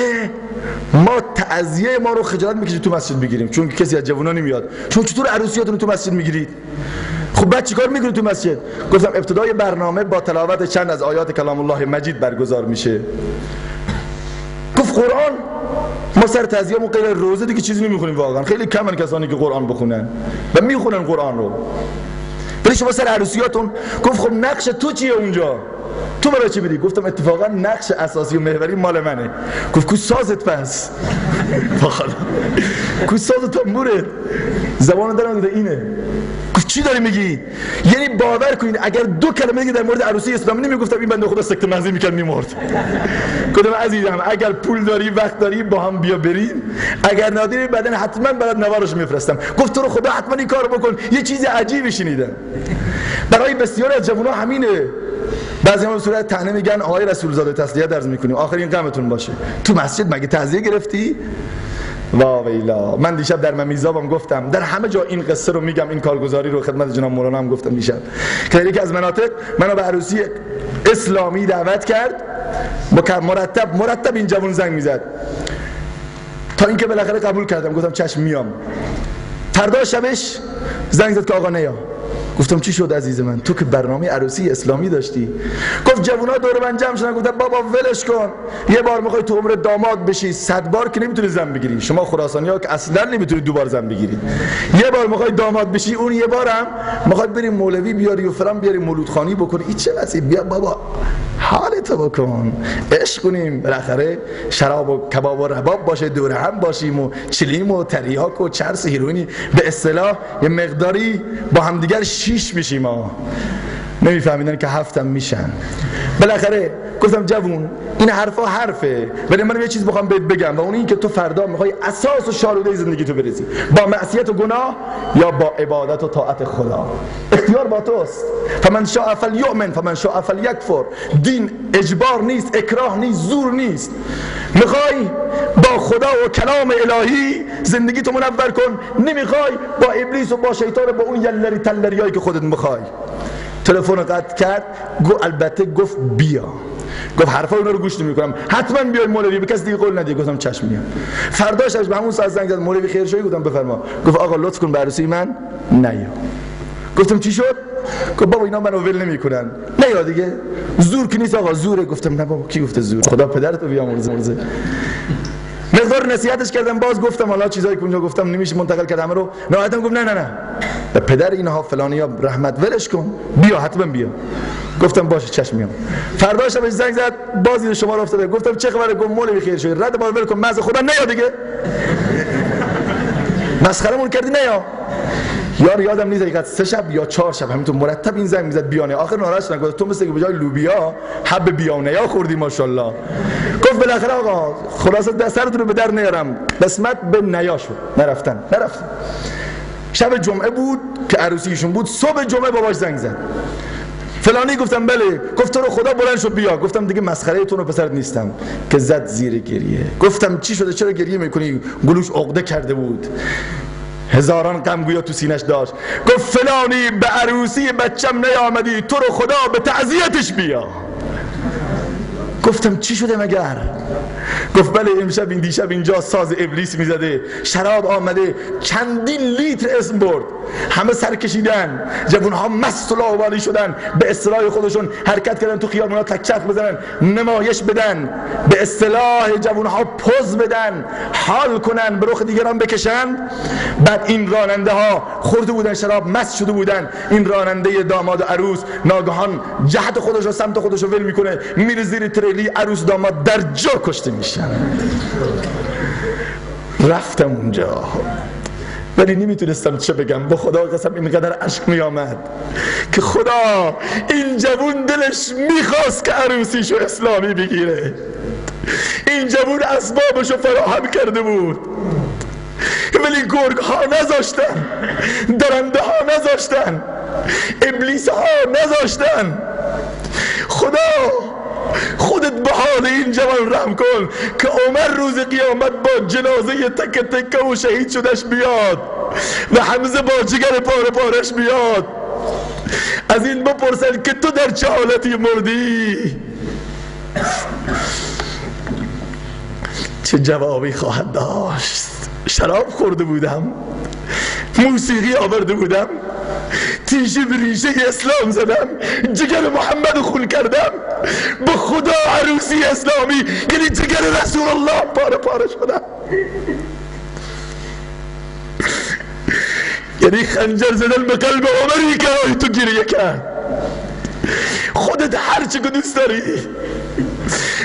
ما تعزیه ما رو خجالت میکشید تو مسجد بگیریم چون کسی از جوونا نمیاد. چون چطور عروسیاتون تو مسجد میگیرید؟ خب بعد چیکار میکنید تو مسجد؟ گفتم ابتدای برنامه با تلاوت چند از آیات کلام الله مجید برگزار میشه. گفت قرآن؟ ما سر تعزیه‌مون غیر روزه دیگه چیزی نمیخونیم واقعا. خیلی کمن کسانی که قرآن بخونن و میخونن قرآن رو، ولی شما سر عروسیاتون. گفت خب نقش تو چیه اونجا؟ تو برای چی بدی؟ گفتم اتفاقا نقش اساسی و محوری مال منه. گفت کو سازت پس؟ کو سازت تنبوره؟ زبان درم دیده اینه. گفت چی داری میگی؟ یعنی باور کنید اگر 2 کلمه دیگه در مورد عروسی اسلامی نمیگفتم این بنده خدا سکته مغزی میکرد میمرد. گفتم عزیزم اگر پول داری وقت داری با هم بیا بریم، اگر نداری بعدن حتما برات نوارش میفرستم. گفت تو رو خدا حتما این کارو بکن. یه چیز عجیبی شنیدم برای بسیاری از جوونا همینه. بعضی ما به صورت طعنه میگن آقای رسول زاده تسلیت عرض میکنیم آخرین غمتون باشه. تو مسجد مگه تعزیه گرفتی؟ واویلا. من دیشب در ممیزابم گفتم، در همه جا این قصه رو میگم، این کارگزاری رو خدمت جناب مولانا هم گفتم دیشب که یکی از مناطق منو به عروسی اسلامی دعوت کرد، مرتب این جوان زنگ میزد تا اینکه بالاخره قبول کردم. گفتم چشم میام. فردا شبش زنگ زد که آقا نیا. گفتم چی شد عزیز من؟ تو که برنامه عروسی اسلامی داشتی. گفت جوونا دور من جمع شدن گفتن بابا ولش کن، یه بار میخوای تو عمر داماد بشی 100 بار که نمیتونی زن بگیری. شما خراسانی‌ها که اصلا نمیتونید 2 بار زن بگیرید. یه بار میخوای داماد بشی، اون یه بارم میخواد بری مولوی بیاری و فرام بیاری مولودخانی بکنی. این چه وضعی؟ بیا بابا حالتو بکن، عشق کنیم، بالاخره شراب و کباب و رباب باشه، دور هم باشیم و چلیم و تریاک و چرس هیروئینی، به اصطلاح یه مقداری با همدیگر 6 میشیم. ما نمیفهمیدن که 7 هم میشن. بالاخره گفتم جوون این حرفا حرفه، ولی من یه چیز بخوام بهت بگم و اون این که تو فردا میخوای اساس و شاروده زندگی تو بریزی با معصیت و گناه یا با عبادت و طاعت خدا. اختیار با توست. فمن شاء فلیؤمن فمن شاء فلیکفر. دین اجبار نیست، اکراه نیست، زور نیست. میخوای با خدا و کلام الهی زندگی تو منور کن، نمیخوای با ابلیس و با شیطان با اون یلری تلریایی که خودت میخوای. تلفن قطع کرد، البته گفت بیا. گفت حرفا اونا رو گوش نمیکنم، حتما بیای مولوی، به کسی دیگه قول ندی. گفتم چشم میام. فرداش به همون ساعت زنگ زد مولوی خیرشویی. گفتم بفرما. گفت آقا لطف کن به عروسی من نیا. گفتم چی شد؟ گفت بابا اینا منو ول نمیکنن، نیا دیگه. زور که نیست آقا، زوره. گفتم نه بابا کی گفته زور؟ خدا پدرتو بیامرزه. مقدار نصیحتش کردم، باز گفتم حالا چیزایی که اونجا گفتم نمیشه منتقل کردم رو. نهایتاً گفت نه پدر اینها فلانیا رحمت ولش کن، بیا حتما بیا. گفتم باشه چشم میام. فرداش بهش زنگ زد، باز این شما رو افتاده. گفتم چه خبره؟ گفت مولوی خیر شوی رد ما ول کن، مزه خدا نیا دیگه. مسخرمون کردی نیا. یادم نیست حقیقت 3 شب یا 4 شب همینطور مرتب این زنگ میزد بیانه. آخر ناراحت شدم، گفت تو مثل که به جای لوبیا حب بیانه خوردی ماشاءالله. گفت بالاخره آقا خلاصه دسترتون رو به در نیارم، قسمت به نیا شد. نرفتن. شب جمعه بود که عروسیشون بود. صبح جمعه باباش زنگ زد، فلانی. گفتم بله. گفت تو رو خدا بلند شو بیا. گفتم دیگه مسخره تو رو پسرت نیستم. که زد زیر گریه. گفتم چی شده؟ چرا گریه میکنی؟ گلوش عقده کرده بود، هزاران غم گویا تو سینش داشت. گفت فلانی به عروسی بچم نیامدی، تو رو خدا به تعزیتش بیا. گفتم چی شده مگر؟ گفت بله امشب این دیشب اینجا ساز ابلیس میزده، شراب آمده، چندین لیتر اسم برد، همه سر کشیدن، جوانها مست و لاابالی شدن، به اصطلاح خودشون حرکت کردن، تو خیابونا تک چرخ بزنن، نمایش بدن، به اصطلاح جوانها پوز بدن، حال کنن، به رخ دیگران بکشن. بعد این راننده ها خورده بودن شراب، مست شده بودن. این راننده داماد و عروس ناگهان جهت خودش و سمت خودش رو ول میکنه، میره زیر تریلی، عروس داماد در جا کشته میشن. رفتم اونجا ولی نمیتونستم چه بگم. با خدا قسم اینقدر اشک میامد که خدا این جوون دلش میخواست که عروسیشو اسلامی بگیره. این جوون اسبابشو فراهم کرده بود ولی گرگ ها نذاشتن، درنده ها نذاشتن، ابلیس ها نذاشتن. خدا خودت به حال این جوان رحم کن که عمر روز قیامت با جنازه تک تکه و شهید شدش بیاد و حمزه با جگر پاره پارش بیاد. از این بپرسن که تو در چه حالتی مردی؟ چه جوابی خواهد داشت؟ شراب خورده بودم، موسیقی آورده بودم، تیشه به ریشه اسلام زدم، جگر محمد خون کردم، به خدا عروسی اسلامی یعنی جگر رسول الله پاره پاره شدم. یعنی خنجر زدن به قلب عمری که آی تو گریه کرد. خودت هر چی که دوست داری،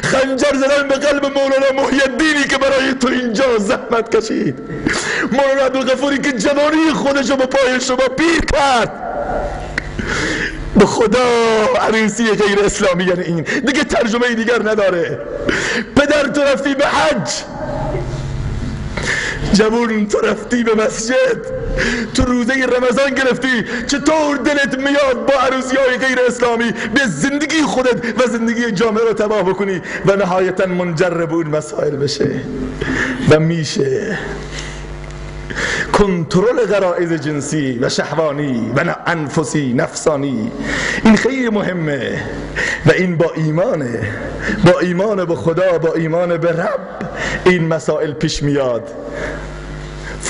خنجر زدن به قلب مولانا محی الدینی که برای تو اینجا زحمت کشید، مولانا عبدالغفوری که جوانی خودشو به پای شما پیر کرد. به خدا عروسی غیر اسلامی یعنی این دیگه ترجمه دیگر نداره. پدر تو رفتی به حج، جوون تو رفتی به مسجد، تو روزه رمضان گرفتی، چطور دلت میاد با عروسی های غیر اسلامی به زندگی خودت و زندگی جامعه رو تباه بکنی و نهایتا منجر به اون مسائل بشه؟ و میشه کنترل غرایز جنسی و شهوانی و انفسی نفسانی، این خیلی مهمه و این با ایمانه، با ایمان به خدا، با ایمان به رب این مسائل پیش میاد.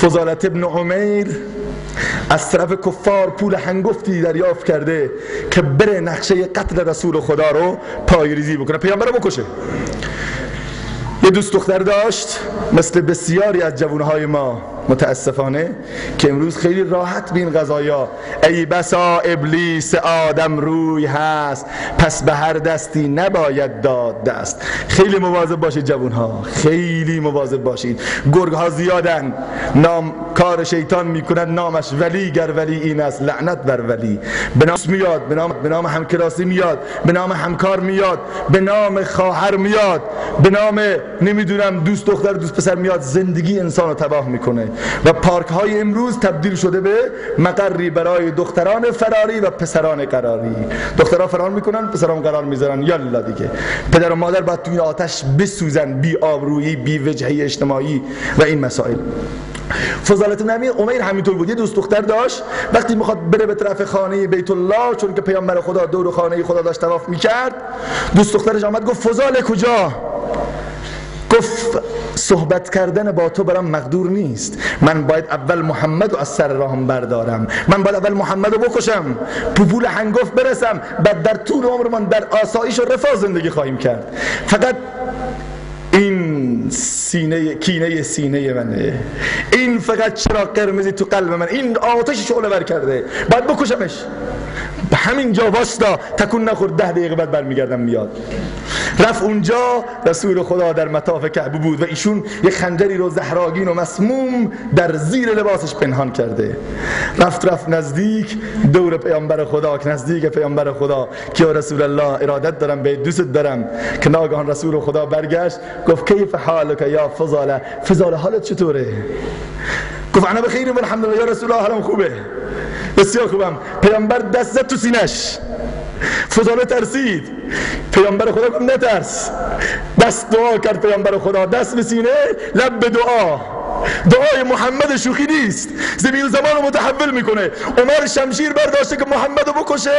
فضالت ابن عمیر از طرف کفار پول هنگفتی دریافت کرده که بره نقشه قتل رسول خدا رو پایریزی بکنه، پیامبر رو بکشه. یه دوست دختر داشت مثل بسیاری از جوانهای ما متاسفانه که امروز خیلی راحت بین قضایا، ای بسا ابلیس آدم روی هست پس به هر دستی نباید داد دست. خیلی مواظب باشید جوانها، خیلی مواظب باشید. گرگ ها زیادن، نام کار شیطان میکنن، نامش ولی گر ولی این است، لعنت بر ولی. به نام میاد، به نام همکلاسی میاد، به نام همکار میاد، به نام خواهر میاد، به نام نمیدونم دوست دختر دوست پسر میاد، زندگی انسان رو تباه میکنه. و پارک های امروز تبدیل شده به مقری برای دختران فراری و پسران قراری. دخترها فرار میکنن، پسران قرار میذارن. یالا دیگه پدر و مادر باید توی آتش بسوزن، بی آبرویی، بی وجهی اجتماعی و این مسائل. فضالة بن امیر همینطور بود. یه دوست دختر داشت، وقتی میخواد بره به طرف خانه بیت الله، چون که پیامبر خدا دور خانه خدا داشت طواف میکرد، دوست دخترش آمد گفت فضاله کجا؟ گفت صحبت کردن با تو برام مقدور نیست، من باید اول محمد رو از سر راهم بردارم، من باید اول محمد رو بکشم، پوپول هنگفت برسم، بعد در طول عمرمان در آسایش و رفاه زندگی خواهیم کرد. فقط این سینه، کینه سینه منه، این فقط چراغ قرمزی تو قلب من، این آتش شعله ور کرده، باید بکشمش. به همین جا واستا تکون نخورد، 10 دقیقه بعد برمیگردم میاد. رفت اونجا، رسول خدا در مطاف کعبه بود و ایشون یه خنجری رو زهراگین و مسموم در زیر لباسش پنهان کرده. رفت نزدیک دور پیامبر خدا، که نزدیک پیامبر خدا که رسول الله ارادت دارم، به دوست دارم، که ناگهان رسول خدا برگشت گفت کیف حالک یا فضاله، فضاله حالت چطوره؟ گفت انا بخیر الحمدلله یا رسول الله، حالم خوبه، بسیار خوبم. پیامبر دست زد تو سینش، فضاله ترسید. پیامبر خدا گفت نترس، دست دعا کرد. پیامبر خدا دست به سینه، لب به دعا. دعای محمد شوخی نیست، زمین و زمان رو متحول میکنه. عمر شمشیر برداشته که محمد رو بکشه،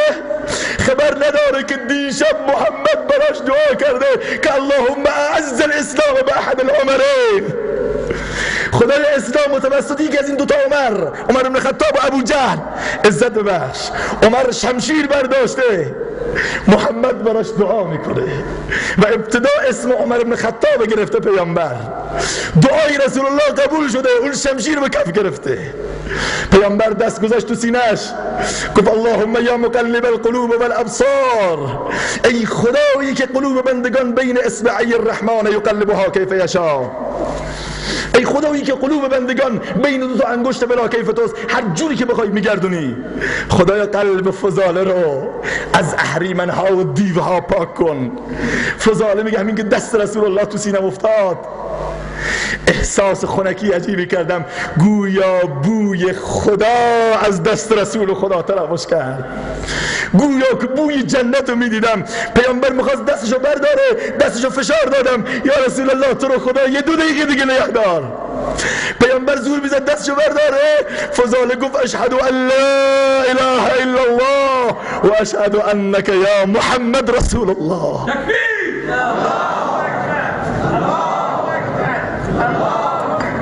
خبر نداره که دیشب محمد براش دعا کرده که اللهم اعز الاسلام به احد العمرین، خدای اسلام توسط یکی از این دوتا عمر بن خطاب و ابو جهل عزت ببخش. عمر شمشیر برداشته، محمد براش دعا میکنه و ابتدا اسم عمر بن خطاب گرفته پیامبر. دعای رسول الله قبول شده، اون شمشیر به کف گرفته. پیامبر دست گذاشت تو سینه‌اش، گفت اللهم یا مقلب القلوب والابصار، ای خدایی که قلوب بندگان بین اصبعی الرحمن یقلبها کیف یشاء، ای خدایی که قلوب بندگان بین دو تا انگشت بلا کیف توست، هر جوری که بخوای میگردونی. خدایا قلب فضاله رو از اهریمنها و دیوها پاک کن. فضاله میگه همین که دست رسول الله تو سینم افتاد، احساس خنکی عجیبی کردم، گویا بوی خدا از دست رسول خدا تراوش کرد، گویا که بوی جنت رو میدیدم. پیامبر میخواست دستشو برداره، دستشو فشار دادم، یا رسول الله تو رو خدا 2 دقیقه دیگه نگهدار. پیامبر زور میزد دستشو برداره. فضاله گفت اشهد ان لا اله الا الله و اشهد انک یا محمد رسول الله.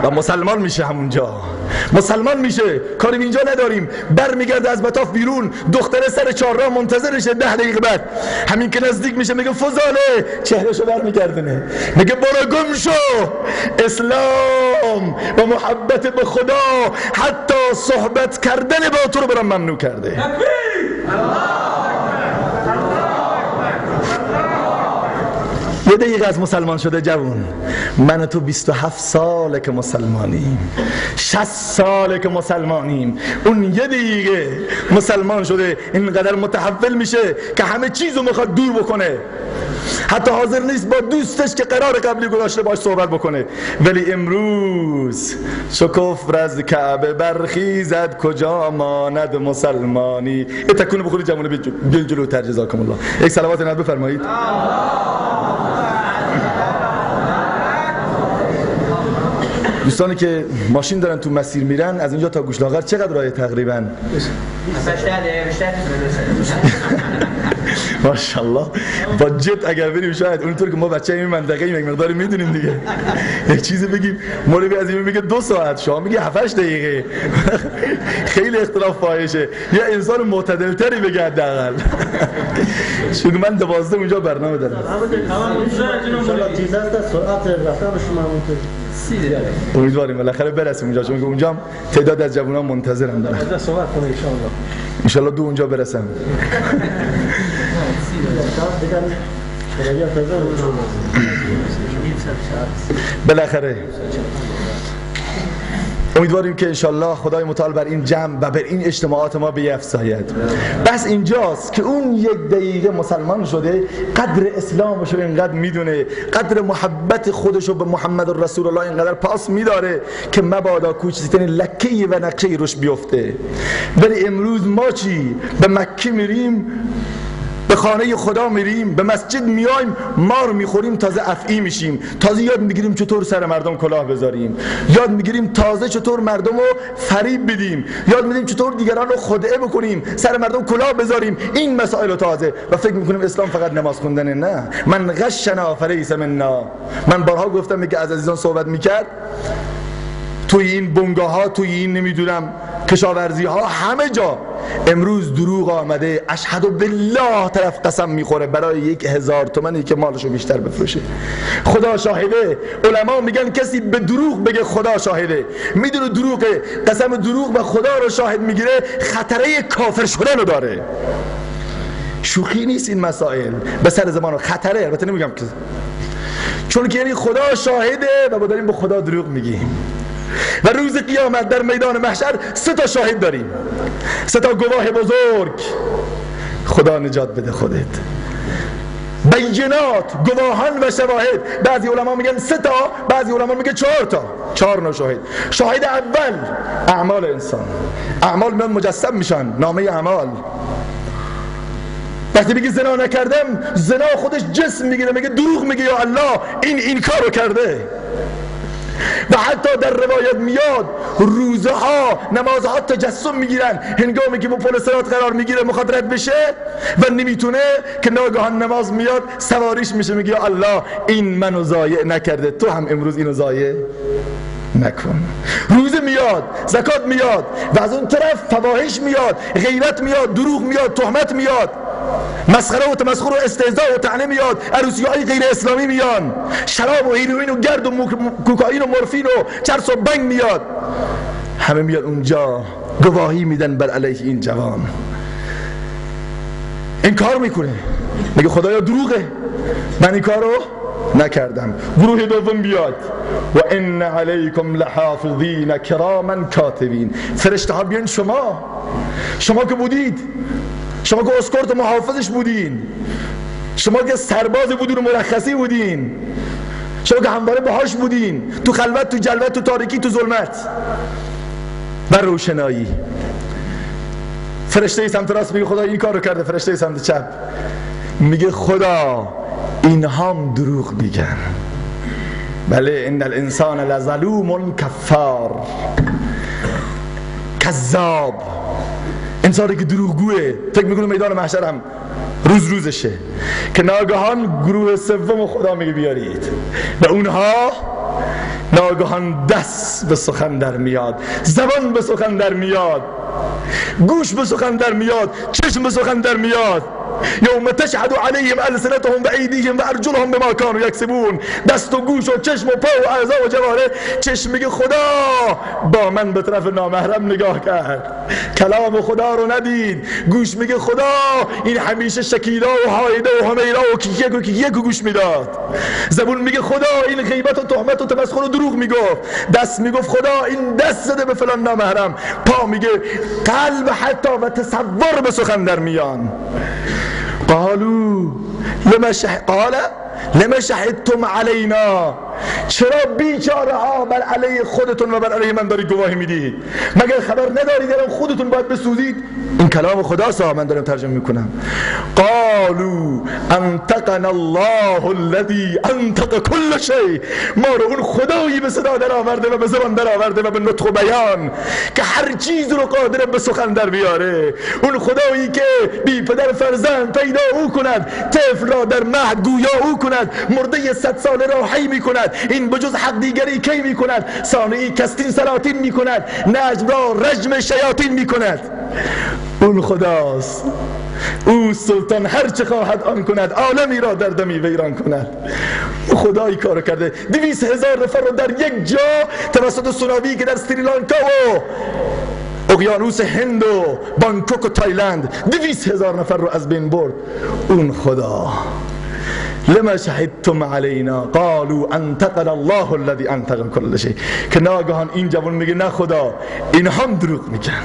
و مسلمان میشه، همونجا مسلمان میشه، کاری به اینجا نداریم. برمیگرده از مطاف بیرون، دختره سر چهارراه منتظرشه. 10 دقیقه بعد همین که نزدیک میشه میگه فضاله، چهرهشو برمیگردونه میگه برو گم شو. اسلام و محبت به خدا حتی صحبت کردن با تو رو برام ممنوع کرده. یه دقیقه از مسلمان شده جوون، من و تو 27 ساله که مسلمانیم، 60 ساله که مسلمانیم. اون یه دقیقه مسلمان شده اینقدر متحول میشه که همه چیزو میخواد دور بکنه، حتی حاضر نیست با دوستش که قرار قبلی گذاشته باش صحبت بکنه. ولی امروز چو کفر از کعبه برخیزد کجا ماند مسلمانی. یه تکونه بخوری جوونه بیل جلوتر، جزاکم الله. یک صلوات نبی بفرمایید. دوستانی که ماشین دارن تو مسیر میرن، از اینجا تا گوشلاغر چقدر راهه تقریبا؟ ماشاءالله. با جت اگر بریم شاید اونطور که ما بچه این منطقه یک مقداری میدونیم دیگه، یک چیزی بگیم مولوی از این میگه 2 ساعت، شما میگه 7-8 دقیقه. خیلی اختلاف فاحشه. یا انسان معتدل تری بگه حداقل. چون من 12 اونجا برنامه دارم. امیدواریم بالاخره برسیم اونجا، چون که اونجا تعداد از جوانان منتظرم دارن. ان شاء الله دو اونجا برسم. بالاخره امیدواریم که انشالله خدای متعال بر این جمع و بر این اجتماعات ما بیفزاید. بس اینجاست که اون 1 دقیقه مسلمان شده، قدر اسلامشو اینقدر میدونه، قدر محبت خودشو به محمد رسول الله اینقدر پاس میداره که مبادا کوچکترین لکه‌ای و نقشه‌ای روش بیفته. ولی امروز ما چی؟ به مکه میریم، به خانه خدا میریم، به مسجد میایم، مار میخوریم تازه افعی میشیم، تازه یاد میگیریم چطور سر مردم کلاه بذاریم، یاد میگیریم تازه چطور مردم رو فریب بدیم، یاد میگیریم چطور دیگران رو خدعه بکنیم، سر مردم کلاه بذاریم. این مسائل تازه. و فکر میکنیم اسلام فقط نماز خوندنه. نه، من غشنا فلیس منا. من بارها گفتم که از عزیزان صحبت میکرد، توی این بنگاه ها، توی این نمیدونم کشاورزی ها، همه جا امروز دروغ آمده. اشهد بالله طرف قسم میخوره برای 1000 تومانی که مالشو بیشتر بفروشه. خدا شاهده. علما میگن کسی به دروغ بگه خدا شاهده، میدونه دروغه، قسم دروغ و خدا رو شاهد میگیره، خطره کافر شدن رو داره. شوخی نیست این مسائل. به سر زمان خطره. البته نمیگم که، چون که یعنی خدا شاهده و ما داریم به خدا دروغ میگیم. و روز قیامت در میدان محشر 3 تا شاهد داریم، 3 تا گواه بزرگ. خدا نجات بده خودت. بینات، گواهان و شواهد. بعضی علما میگن 3 تا، بعضی علما میگن 4 تا. 4 نوع شاهد. شاهد اول اعمال انسان. اعمال میان مجسم میشن، نامه اعمال. وقتی میگه زنا نکردم، زنا خودش جسم میگیره، میگه دروغ میگه یا الله این کارو کرده. و حتی در روایت میاد روزه ها، نماز ها تجسم میگیرن. هنگامی که با پل صراط قرار میگیره میخواد رد بشه و نمیتونه، که ناگهان نماز میاد سواریش میشه، میگه یا الله این منو ضایع نکرده، تو هم امروز اینو ضایع نکن. روزه میاد، زکات میاد، و از اون طرف فواحش میاد، غیبت میاد، دروغ میاد، تهمت میاد، مسخره و تمسخر و استهزاء و طعنه میاد، عروسی‌های غیر اسلامی میان، شراب و هیروئین و گرد و کوکائین و مورفین و چرس و بنگ میاد. همه میاد اونجا گواهی میدن بر علیه این جوان. این کار میکنه، میگه خدایا دروغه، من این کارو نکردم. گروه دوم بیاد، و ان علیکم لحافظین کراما کاتبین. فرشته ها بیان، شما که بودید، شما که اسکورت محافظش بودین، شما که سرباز بودین و مرخصی بودین، شما که همواره باهاش بودین، تو خلوت، تو جلوت، تو تاریکی، تو ظلمت و روشنایی. فرشته سمت راست میگه خدا این کارو کرده، فرشته سمت چپ میگه خدا اینها هم دروغ میگن. بله، ان الانسان لظلوم کفار. کذاب، انسانی که دروغگوه. فکر میکنه میدان محشر هم روزشه، که ناگهان گروه سوم خدا میگه بیارید، و اونها ناگهان دست به سخن در میاد، زبان به سخن در میاد، گوش به سخن در میاد، چشم به سخن در میاد. یوم تشهد علیهم السنتهم و ایدیهم و ارجلهم بما كانوا یکسبون. دست و گوش و چشم و پا و اعضا و جوارح. چشم میگه خدا با من به طرف نامحرم نگاه کرد، کلام خدا رو ندید. گوش میگه خدا این همیشه شکیدا و هایده و همیرا و کیک گوش میداد. زبون میگه خدا این غیبت و تهمت و تمسخر و دروغ میگفت. دست میگفت خدا این دست زده به فلان نامحرم. پا میگه، قلب حتی و تصور به سخن در میان. قالوا لما شهدتم علینا. چرا بیچاره ها بر علیه خودتون و بر علیه من دارید گواهی میدید؟ مگر خبر ندارید الان خودتون باید بسوزید؟ این کلام خداست، من دارم ترجمه میکنم. قالوا انطقنا الله الذي انطق كل شيء. ما رو اون خدایی به صدا در آورده و به زبان در آورده و به نطق و بیان که هر چیز رو قادر به سخن در بیاره. اون خدایی که بی پدر فرزند پیدا او کند، طفل را در مهد گویا او کند، مرده 100 ساله را حی میکند. این بجز حق دیگری کی میکند؟ صانعی کستین سلاطین میکند، نجم را رجم شیاطین میکند. اون خداست، او سلطان هر چه خواهد آن کند، عالمی را در دمی ویران کند. خدایی کارو کرده. 200,000 نفر رو در یک جا توسط سونامی که در سریلانکا و اقیانوس هند و بانکوک و تایلند 200,000 نفر رو از بین برد. اون خدا. لما شهدتم علینا قالوا انطقنا الله الذي انطق كل شيء. که ناگهان این جوان میگه نه خدا، این هم دروغ میگن،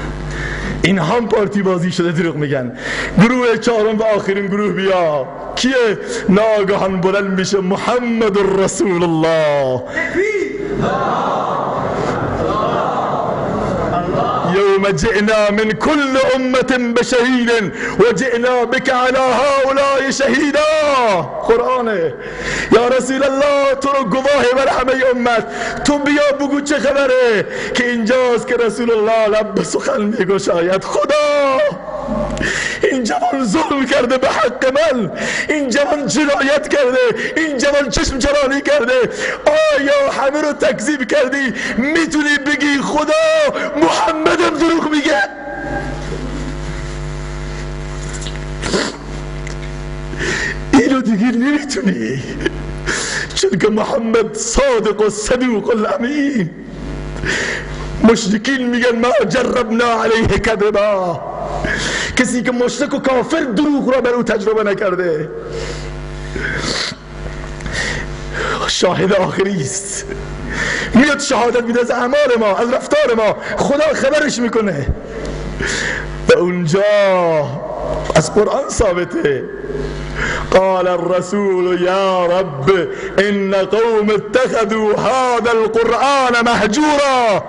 این هم پارتی بازی شده دروغ میگن. گروه چهارم و آخرین گروه بیا، کیه؟ ناگهان بلند میشه محمد رسول الله. یوم اليوم جئنا من كل امة بشهید و جئنا بك على هؤلاء شهیدا. قرآنه. یا رسول الله تو رو گواه بر همه امت، تو بیا بگو چه خبره. که اینجاست که رسول الله لب به سخن میگشاید. خدا این جوان ظلم کرده به حق من، این جوان جنایت کرده، این جوان چشم چرانی کرده، آیا همه رو تکذیب کردی؟ میتونی بگی خدا محمدم دروغ میگه؟ اینو دیگه نمیتونی، چون که محمد صادق و صدوق الامین. مشرکین میگن ما جربنا علیه کذبا، کسی که مشرک و کافر دروغ را بر او تجربه نکرده. شاهد آخری است، میاد شهادت میده از اعمال ما، از رفتار ما، خدا خبرش میکنه. و اونجا از قرآن ثابته قال الرسول یا رب ان قوم اتخذوا هذا القرآن مهجورا.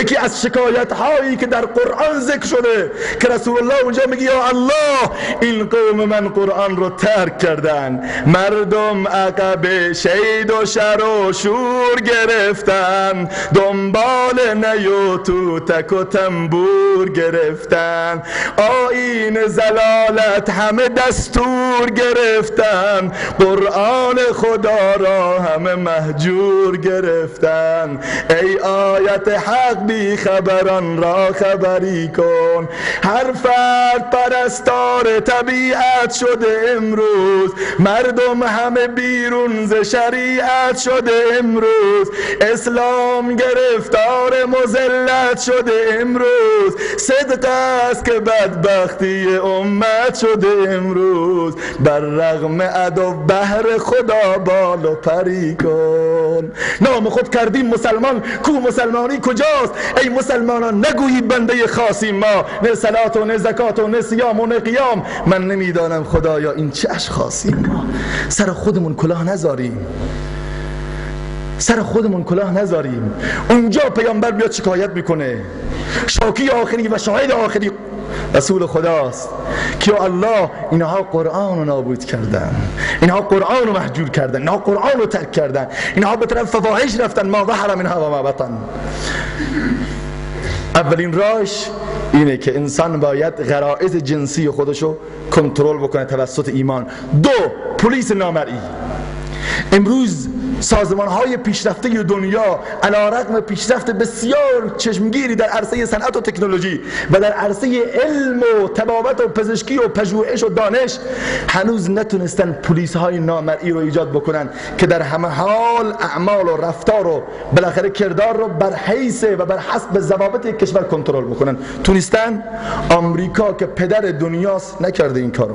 یکی از شکایت هایی که در قرآن ذکر شده که رسول الله اونجا میگه یا الله این قوم من قرآن رو ترک کردن، مردم عقب شید و شر و شور گرفتن، دنبال نی و توتک و تنبور گرفتن، آیین زلالت همه دستور گرفتن، قرآن خدا را همه مهجور گرفتن. ای آیت حق بی خبران را خبری کن، هر فرد پرستار طبیعت شده امروز، مردم همه بیرون ز شریعت شده امروز، اسلام گرفتار مذلت شده امروز، صدق است که بدبختی امت شده امروز، بر رغم عدو بهر خدا بال و پری کن. نام خود کردیم مسلمان، کو مسلمانی کجاست؟ ای مسلمانان نگویید بنده خاصیم ما، نه صلات و نه زکات و نه صیام و نه قیام. من نمیدانم خدایا این چه اشخاصیم ما. سر خودمون کلاه نذاریم، سر خودمون کلاه نذاریم. اونجا پیامبر بیاد شکایت میکنه، شاکی آخری و شاهد آخری رسول خداست که الله اینها قرآن رو نابود کردن، اینها قرآن رو محجور کردن، اینها قرآن رو ترک کردن، اینها به طرف فواحش رفتن، ما ظهر منها و ما بطن. اولین راهش اینه که انسان باید غرائز جنسی خودشو کنترل بکنه توسط ایمان. دو، پلیس نامرئی. امروز سازمان‌های پیشرفته دنیا علیرغم پیشرفت بسیار چشمگیری در عرصه صنعت و تکنولوژی و در عرصه علم و طبابت و پزشکی و پژوهش و دانش هنوز نتونستن پلیس‌های نامرئی رو ایجاد بکنن که در همه حال اعمال و رفتار و بالاخره کردار رو بر حیث و بر حسب ضوابط یک کشور کنترل بکنن. تونستن؟ آمریکا که پدر دنیاست نکرده این کارو،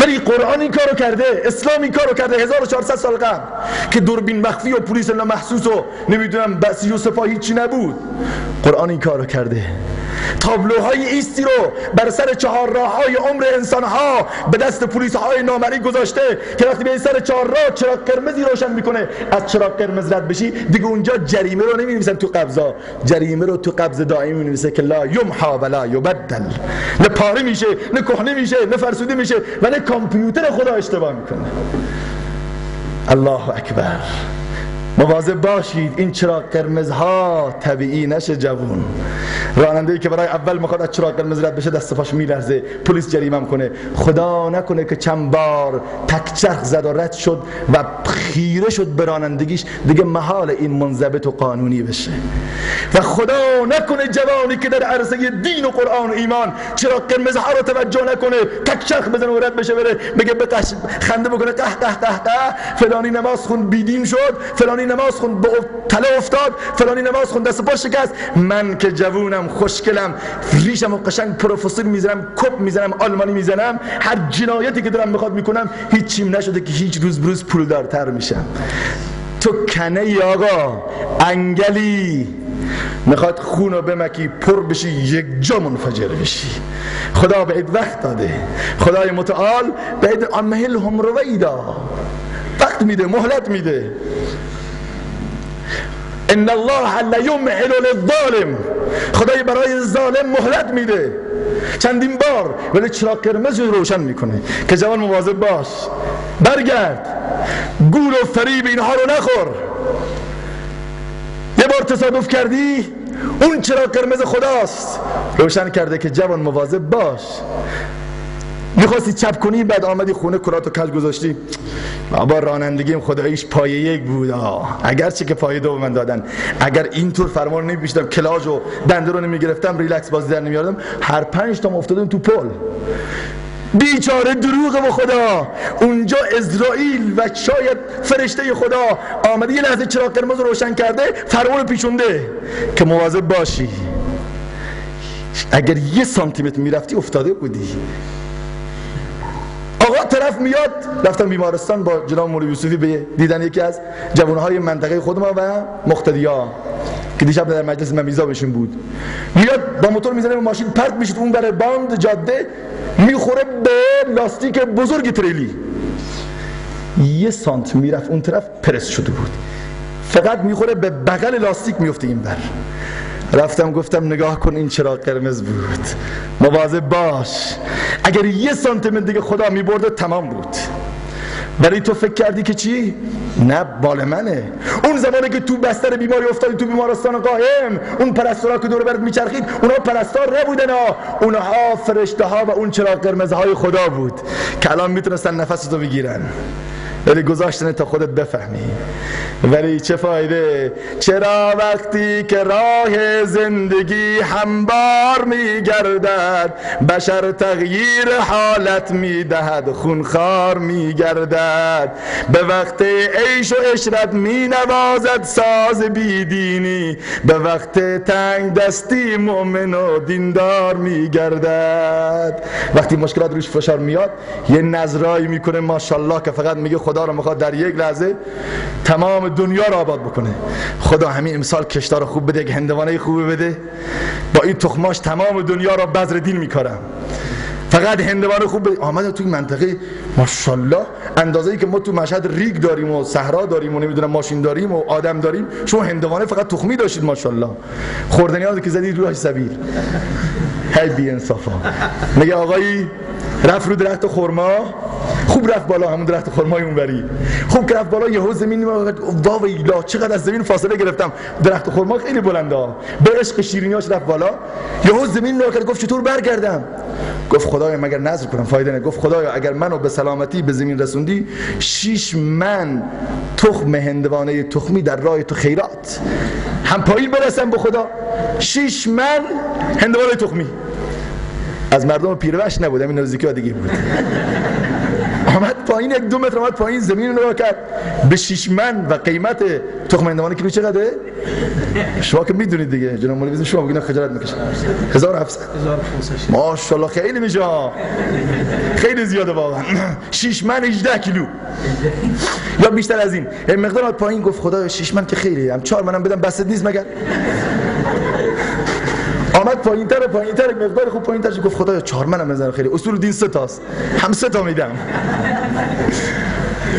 ولی قرآن این کارو کرده، اسلام این کارو کرده 1400 سال قبل که دوربین مخفی و پلیس نامحسوس و نمیدونم بسی و سپاهی چی نبود. قرآن این کارو کرده. تابلوهای ایستی رو بر سر چهارراه‌های عمر انسان‌ها به دست پلیس‌های نامرئی گذاشته که وقتی به سر چهارراه چراغ قرمزی روشن میکنه، از چراغ قرمز رد بشی دیگه اونجا جریمه رو نمی‌نویسن تو قبضا، جریمه رو تو قبض دائمی می‌نویسه که لا یمحا ولا یبدل. نه پاره میشه، نه کهنه میشه، نه فرسوده میشه و نه کامپیوتر خدا اشتباه میکنه. الله اکبر. مواظب باشید این چراغ قرمزها طبیعی نشه. جوون راننده‌ای که برای اول میخواد از چراغ قرمز رد بشه دست و پاش میلرزه، پلیس جریمه کنه. خدا نکنه که چند بار تکچرخ زد و رد شد و خیره شد به رانندگیش دیگه محال این منضبط و قانونی بشه. و خدا نکنه جوانی که در عرصه دین و قرآن و ایمان چراغ قرمزها رو توجه نکنه، تکچرخ بزنه و رد بشه، بره بگه بقش خنده بکنه قه قه قه قه، فلانی نماز خوند بیدین شد، فلانی نماز خوند به تله افتاد، فلانی نماز خوند دست پا شکست. من که جوونم خوشگلم ریشم و قشنگ پروفسور میزنم، کپ میزنم، آلمانی میزنم، هر جنایتی که دارم میخواد میکنم، هیچیم نشده که هیچ روز بروز پولدارتر میشم. تو کنه ی آقا انگلی میخواد خونو بمکی پر بشی یک جا منفجر بشی. خدا به اید وقت داده، خدای متعال به اید امهلهم رویدا وقت میده، مهلت میده. ان الله لا یمهل للظالم خدای برای ظالم مهلت میده چندین بار، ولی چراغ قرمز رو روشن میکنه که جوان مواظب باش، برگرد، گول و فریب اینها رو نخور. یه بار تصادف کردی، اون چراغ قرمز خداست روشن کرده که جوان مواظب باش. میخواستی چپ کنی، بعد آمدی خونه کراتو کج گذاشتی، بابا رانندگیم خداییش پایه یک بود، اگرچه که پایه دو به من دادن، اگر اینطور فرمان نمی‌پیچیدم، کلاژ و دنده رو نمیگرفتم، ریلکس بازی در نمیاردم، هر 5 تا افتادم تو پل. بیچاره دروغ به خدا. اونجا اسرائیل و شاید فرشته خدا آمده یه لحظه چراغ قرمز رو روشن کرده، فرمان پیچونده که مواظب باشی، اگر 1 سانتی متر میرفتی افتاده بودی. آقا طرف میاد، رفتم بیمارستان با جناب مولوی یوسفی به دیدن یکی از جوانهای منطقه خود ما و مقتدیا که دیشب در مجلس ممیزا بشین بود، میاد با موتور میزنه به ماشین، پرت میشه اون برای باند جاده، میخوره به لاستیک بزرگ تریلی. 1 سانت میرفت اون طرف، پرس شده بود، فقط میخوره به بغل لاستیک میفته این بر. رفتم گفتم نگاه کن این چراغ قرمز بود، مواظب باش، اگر 1 سانتی متر دیگه خدا میبرده تمام بود. برای تو فکر کردی که چی؟ نه بال منه. اون زمانی که تو بستر بیماری افتادی تو بیمارستان قائم، اون پرستارا که دور برات میچرخید، اونها پرستار نبودن، اونها فرشته ها و اون چراغ قرمزهای خدا بود که الان میتونستن نفستو بگیرن، ولی گذاشتن تا خودت بفهمی. ولی چه فایده؟ چرا وقتی که راه زندگی هموار میگردد، بشر تغییر حالت میدهد، خونخوار میگردد، به وقت عیش و عشرت مینوازد ساز بیدینی، به وقت تنگ دستی مؤمن و دیندار میگردد. وقتی مشکلات روش فشار میاد، یه نظرایی میکنه ماشاءالله که فقط میگه خدا رو میخواد در یک لحظه تمام دنیا رو آباد بکنه. خدا همین امسال کشتار خوب بده، یک هندوانه خوب بده، با این تخماش تمام دنیا رو بذر دین میکارم. فقط هندوانه خوب بده. آمده توی منطقه ماشاءالله اندازه‌ای که ما تو مشهد ریگ داریم و صحرا داریم و نمیدونم ماشین داریم و آدم داریم، شما هندوانه فقط تخمی داشتید ماشاءالله، خوردنیاتو که زدید روش سبیل. هی بی انصافا. میگه آقایی رفت رو درخت خرما، خوب رفت بالا، همون درخت خرمای اونوری، خوب که رفت بالا، یهو زمین واویلا چقدر از زمین فاصله گرفتم، درخت خرما خیلی بلنده، به عشق شیرینیاش رفت بالا، یهو زمین نگاه کرد، گفت چطور برگردم؟ گفت خدایا مگر نذر کنم فایده نه. گفت خدایا اگر منو به سلامتی به زمین رسوندی، 6 من تخم هندوانه تخمی در راه تو خیرات، هم پایین برسم به خدا. 6 من هندوانه تخمی از مردم پیروش نبود، همین نزدیکی ها دیگه بود. آمد پایین، 1-2 متر آمد پایین، زمین رو نگاه کرد، به 6 من و قیمت تخم هندوانه کیلو چقدره؟ شما که میدونید دیگه، جناب مولوی شما بگین خجالت میکشن. 1700 ماشاءالله خیلی میشه، خیلی زیاده واقعا. 6 من 18 کیلو یا بیشتر از این مقدار. آمد پایین گفت خدایا 6 من که خیلی، هم 4 منم بدم بسط نیست مگر؟ آمد پایین‌تر و پایین‌تر، مقدار خوب پایین‌تر شد، گفت خدایا 4 منم بزنم خیلی، اصول دین 3 تاست، هم 3 تا میدم.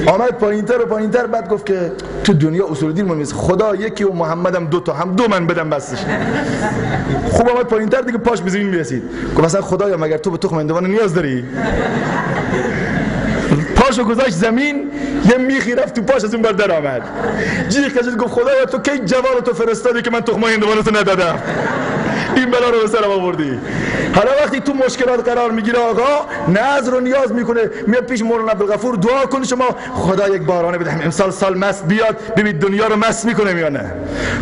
آمد پایین‌تر و پایین‌تر، بعد گفت که تو دنیا اصول دین مهم نیست، خدا یکی و محمدم 2 تا، هم 2 من بدم بسش. خوب آمد پایین‌تر دیگه، پاش به زمین میرسید، گفت مثلا خدایا مگر تو به تخم هندوانه نیاز داری؟ پاشو گذاشت زمین، یه میخی رفت تو پاش، از اون بر در آمد، جیغ کشید گفت خدایا تو کی جوار تو فرستادی که من تخم هندوانه تو ندادم؟ این بلا رو به سرم آوردی. حالا وقتی تو مشکلات قرار میگیره آقا، نذر و نیاز میکنه، میاد پیش مولانا عبدالغفور دعا کنه شما خدا یک بارانه بده، امسال سال مست بیاد، ببین دنیا رو مست میکنه یا نه،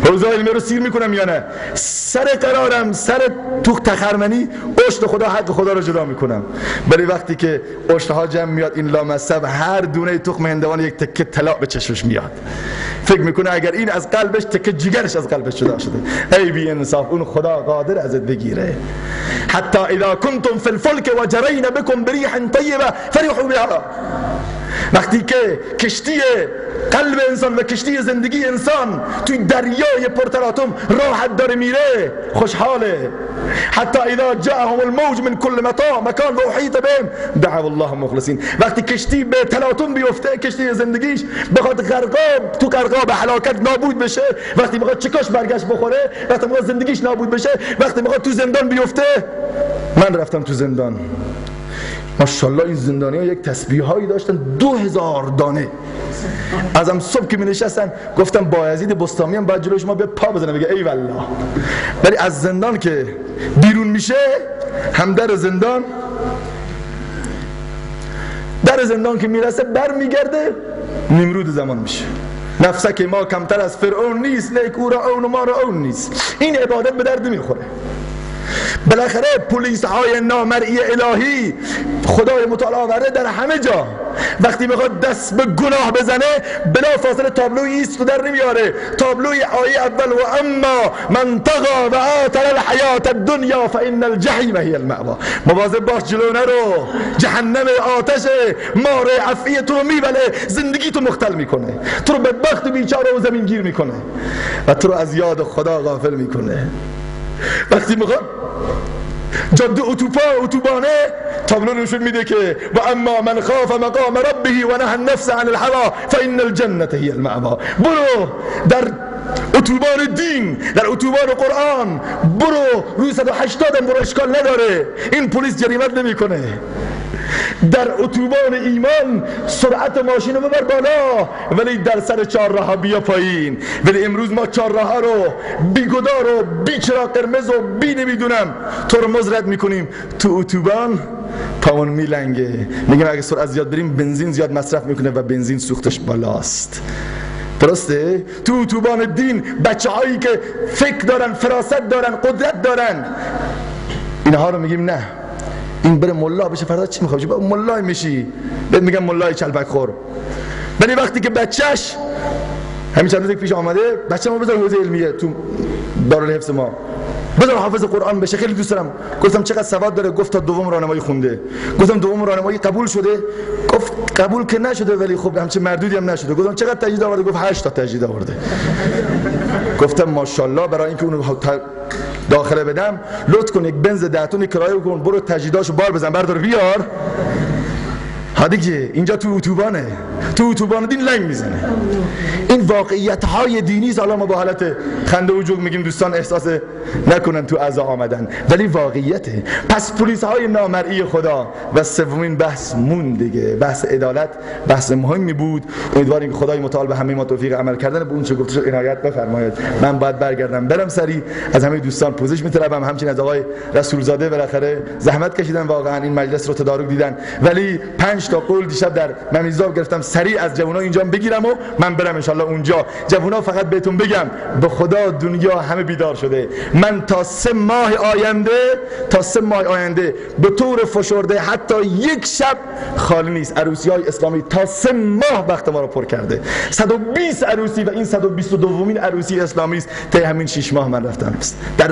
حوزه علمی رو سیر میکنم یا نه، سر قرارم سر تو تخرمنی اشت خدا حق خدا رو جدا میکنم. ولی وقتی که اشتها جمع میاد این لامصب، هر دونه تخم هندوانه یک تکه طلا به چشمش میاد، فکر میکنه اگر این از قلبش، تکه جگرش از قلبش جدا شده. ای بی انصاف، اون خدا قادر ازت بگیره. حتی اذا کنتم فی الفلک و جرین بکم بریح طیبه فرحوا بها، وقتی که کشتی قلب انسان و کشتی زندگی انسان توی دریای پرتلاطم راحت داره میره، خوشحاله. حتی اذا جاءهم الموج من كل مكان واحيط بهم دعوا الله مخلصین. وقتی کشتی به تلاطم بیفته، کشتی زندگیش بخواد تو غرقاب هلاکت نابود بشه، وقتی بخواد چکاش برگشت بخوره، وقتی بخواد زندگیش نابود بشه، وقتی بخواد تو زندان بیفته. من رفتم تو زندان، ماشاءالله این زندانی‌ها یک تسبیح هایی داشتن 2000 دانه. ازم صبح که می نشستن گفتم بایزید بستامی هم باید جلوش ما به پا بزنه بگه ای والله. ولی از زندان که بیرون میشه، هم در زندان که میرسه برمیگرده نمرود زمان میشه. نفسه که ما کمتر از فرعون نیست، لیک او را اون و ما را اون نیست. این عبادت به درد میخوره. بالاخره پلیس های نامرئی الهی خدای متعال آورده در همه جا. وقتی میخواد دست به گناه بزنه بلا فاصله تابلوی ایست و در نمیاره، تابلوی آیه اول و اما من طغى و آثر الحیات الدنیا فان الجحیم هی المأوا. مواظب باش جلو نرو، جهنم آتش مار افعی تو رو میبله، زندگی تو مختل میکنه، تو رو بدبخت و بیچاره و زمین گیر میکنه و تو رو از یاد خدا غافل میکنه. وقتی میخواد جاده اتوبانه تابلو نشون میده که و اما من خاف مقام ربه و نهى النفس عن الهوى فان الجنة هي المأوى. برو در اتوبان دین، در اتوبان قرآن برو، روی 180 هم برو، اشکال نداره، این پلیس جریمت نمیکنه. در اتوبان ایمان سرعت ماشین رو ببر بالا، ولی در سر چهارراه ها بیا پایین. ولی امروز ما چهارراه ها رو بی گدار و بی چراغ قرمز و بی نمیدونم ترمز رد میکنیم، تو اتوبان پامون میلنگه. میگم اگه سرعت زیاد بریم بنزین زیاد مصرف میکنه و بنزین سوختش بالاست. درسته؟ تو اتوبان دین بچه هایی که فکر دارن، فراست دارن، قدرت دارن، اینها رو میگیم نه این بره ملا بشه، فردا چی میخوای؟ با ملای میشی، بهت میگم ملای چلبک خور. ولی وقتی که بچهش همین چند روز پیش آمده، بچه‌مو بذار حوزه علمیه تو دارالحفظ ما، بذار حافظ قرآن بشه، خیلی دوست دارم. گفتم چقدر سواد داره؟ گفت تا دوم راهنمایی خونده. گفتم دوم راهنمایی قبول شده؟ گفت قبول که نشده ولی خب همچه مردودی هم نشده. گفتم چقدر تجدید آورده؟ گفت 8 تا تجدید آورده. گفتم ماشاءالله. برای اینکه اونو داخله بدم لطف کن یک بنز 10 تن کرایه کن، برو تجدیداشو بار بزن بردار بیار. دیگه اینجا تو اتوبانه، تو اتوبان دین لنگ میزنه. این واقعیت های دینی است. حالا ما با حالت خنده و جوک میگیم دوستان احساس نکنن تو عزا آمدن، ولی واقعیته. پس پلیس های نامرئی خدا. و سومین بحث مون دیگه، بحث عدالت، بحث مهمی بود. امیدواریم که خدای متعال به همه ما توفیق عمل کردن به اون چه گفته شد عنایت بفرماید. من باید برگردم برم سری. از همه دوستان پوزش میطلبم، همچنین از آقای رسولزاده، بالاخره زحمت کشیدن، واقعا این مجلس رو تدارک دیدن. ولی 5 تا قول دیشب در ممیزاب گرفتم سریع از جوونا اینجا بگیرم و من برم ان شاءالله اونجا. جوونا فقط بهتون بگم به خدا دنیا همه بیدار شده. من تا 3 ماه آینده به طور فشرده حتی یک شب خالی نیست. عروسی‌های اسلامی تا 3 ماه وقت ما رو پر کرده. 120 عروسی و این 122مین عروسی اسلامی است. تا همین 6 ماه من رفتم در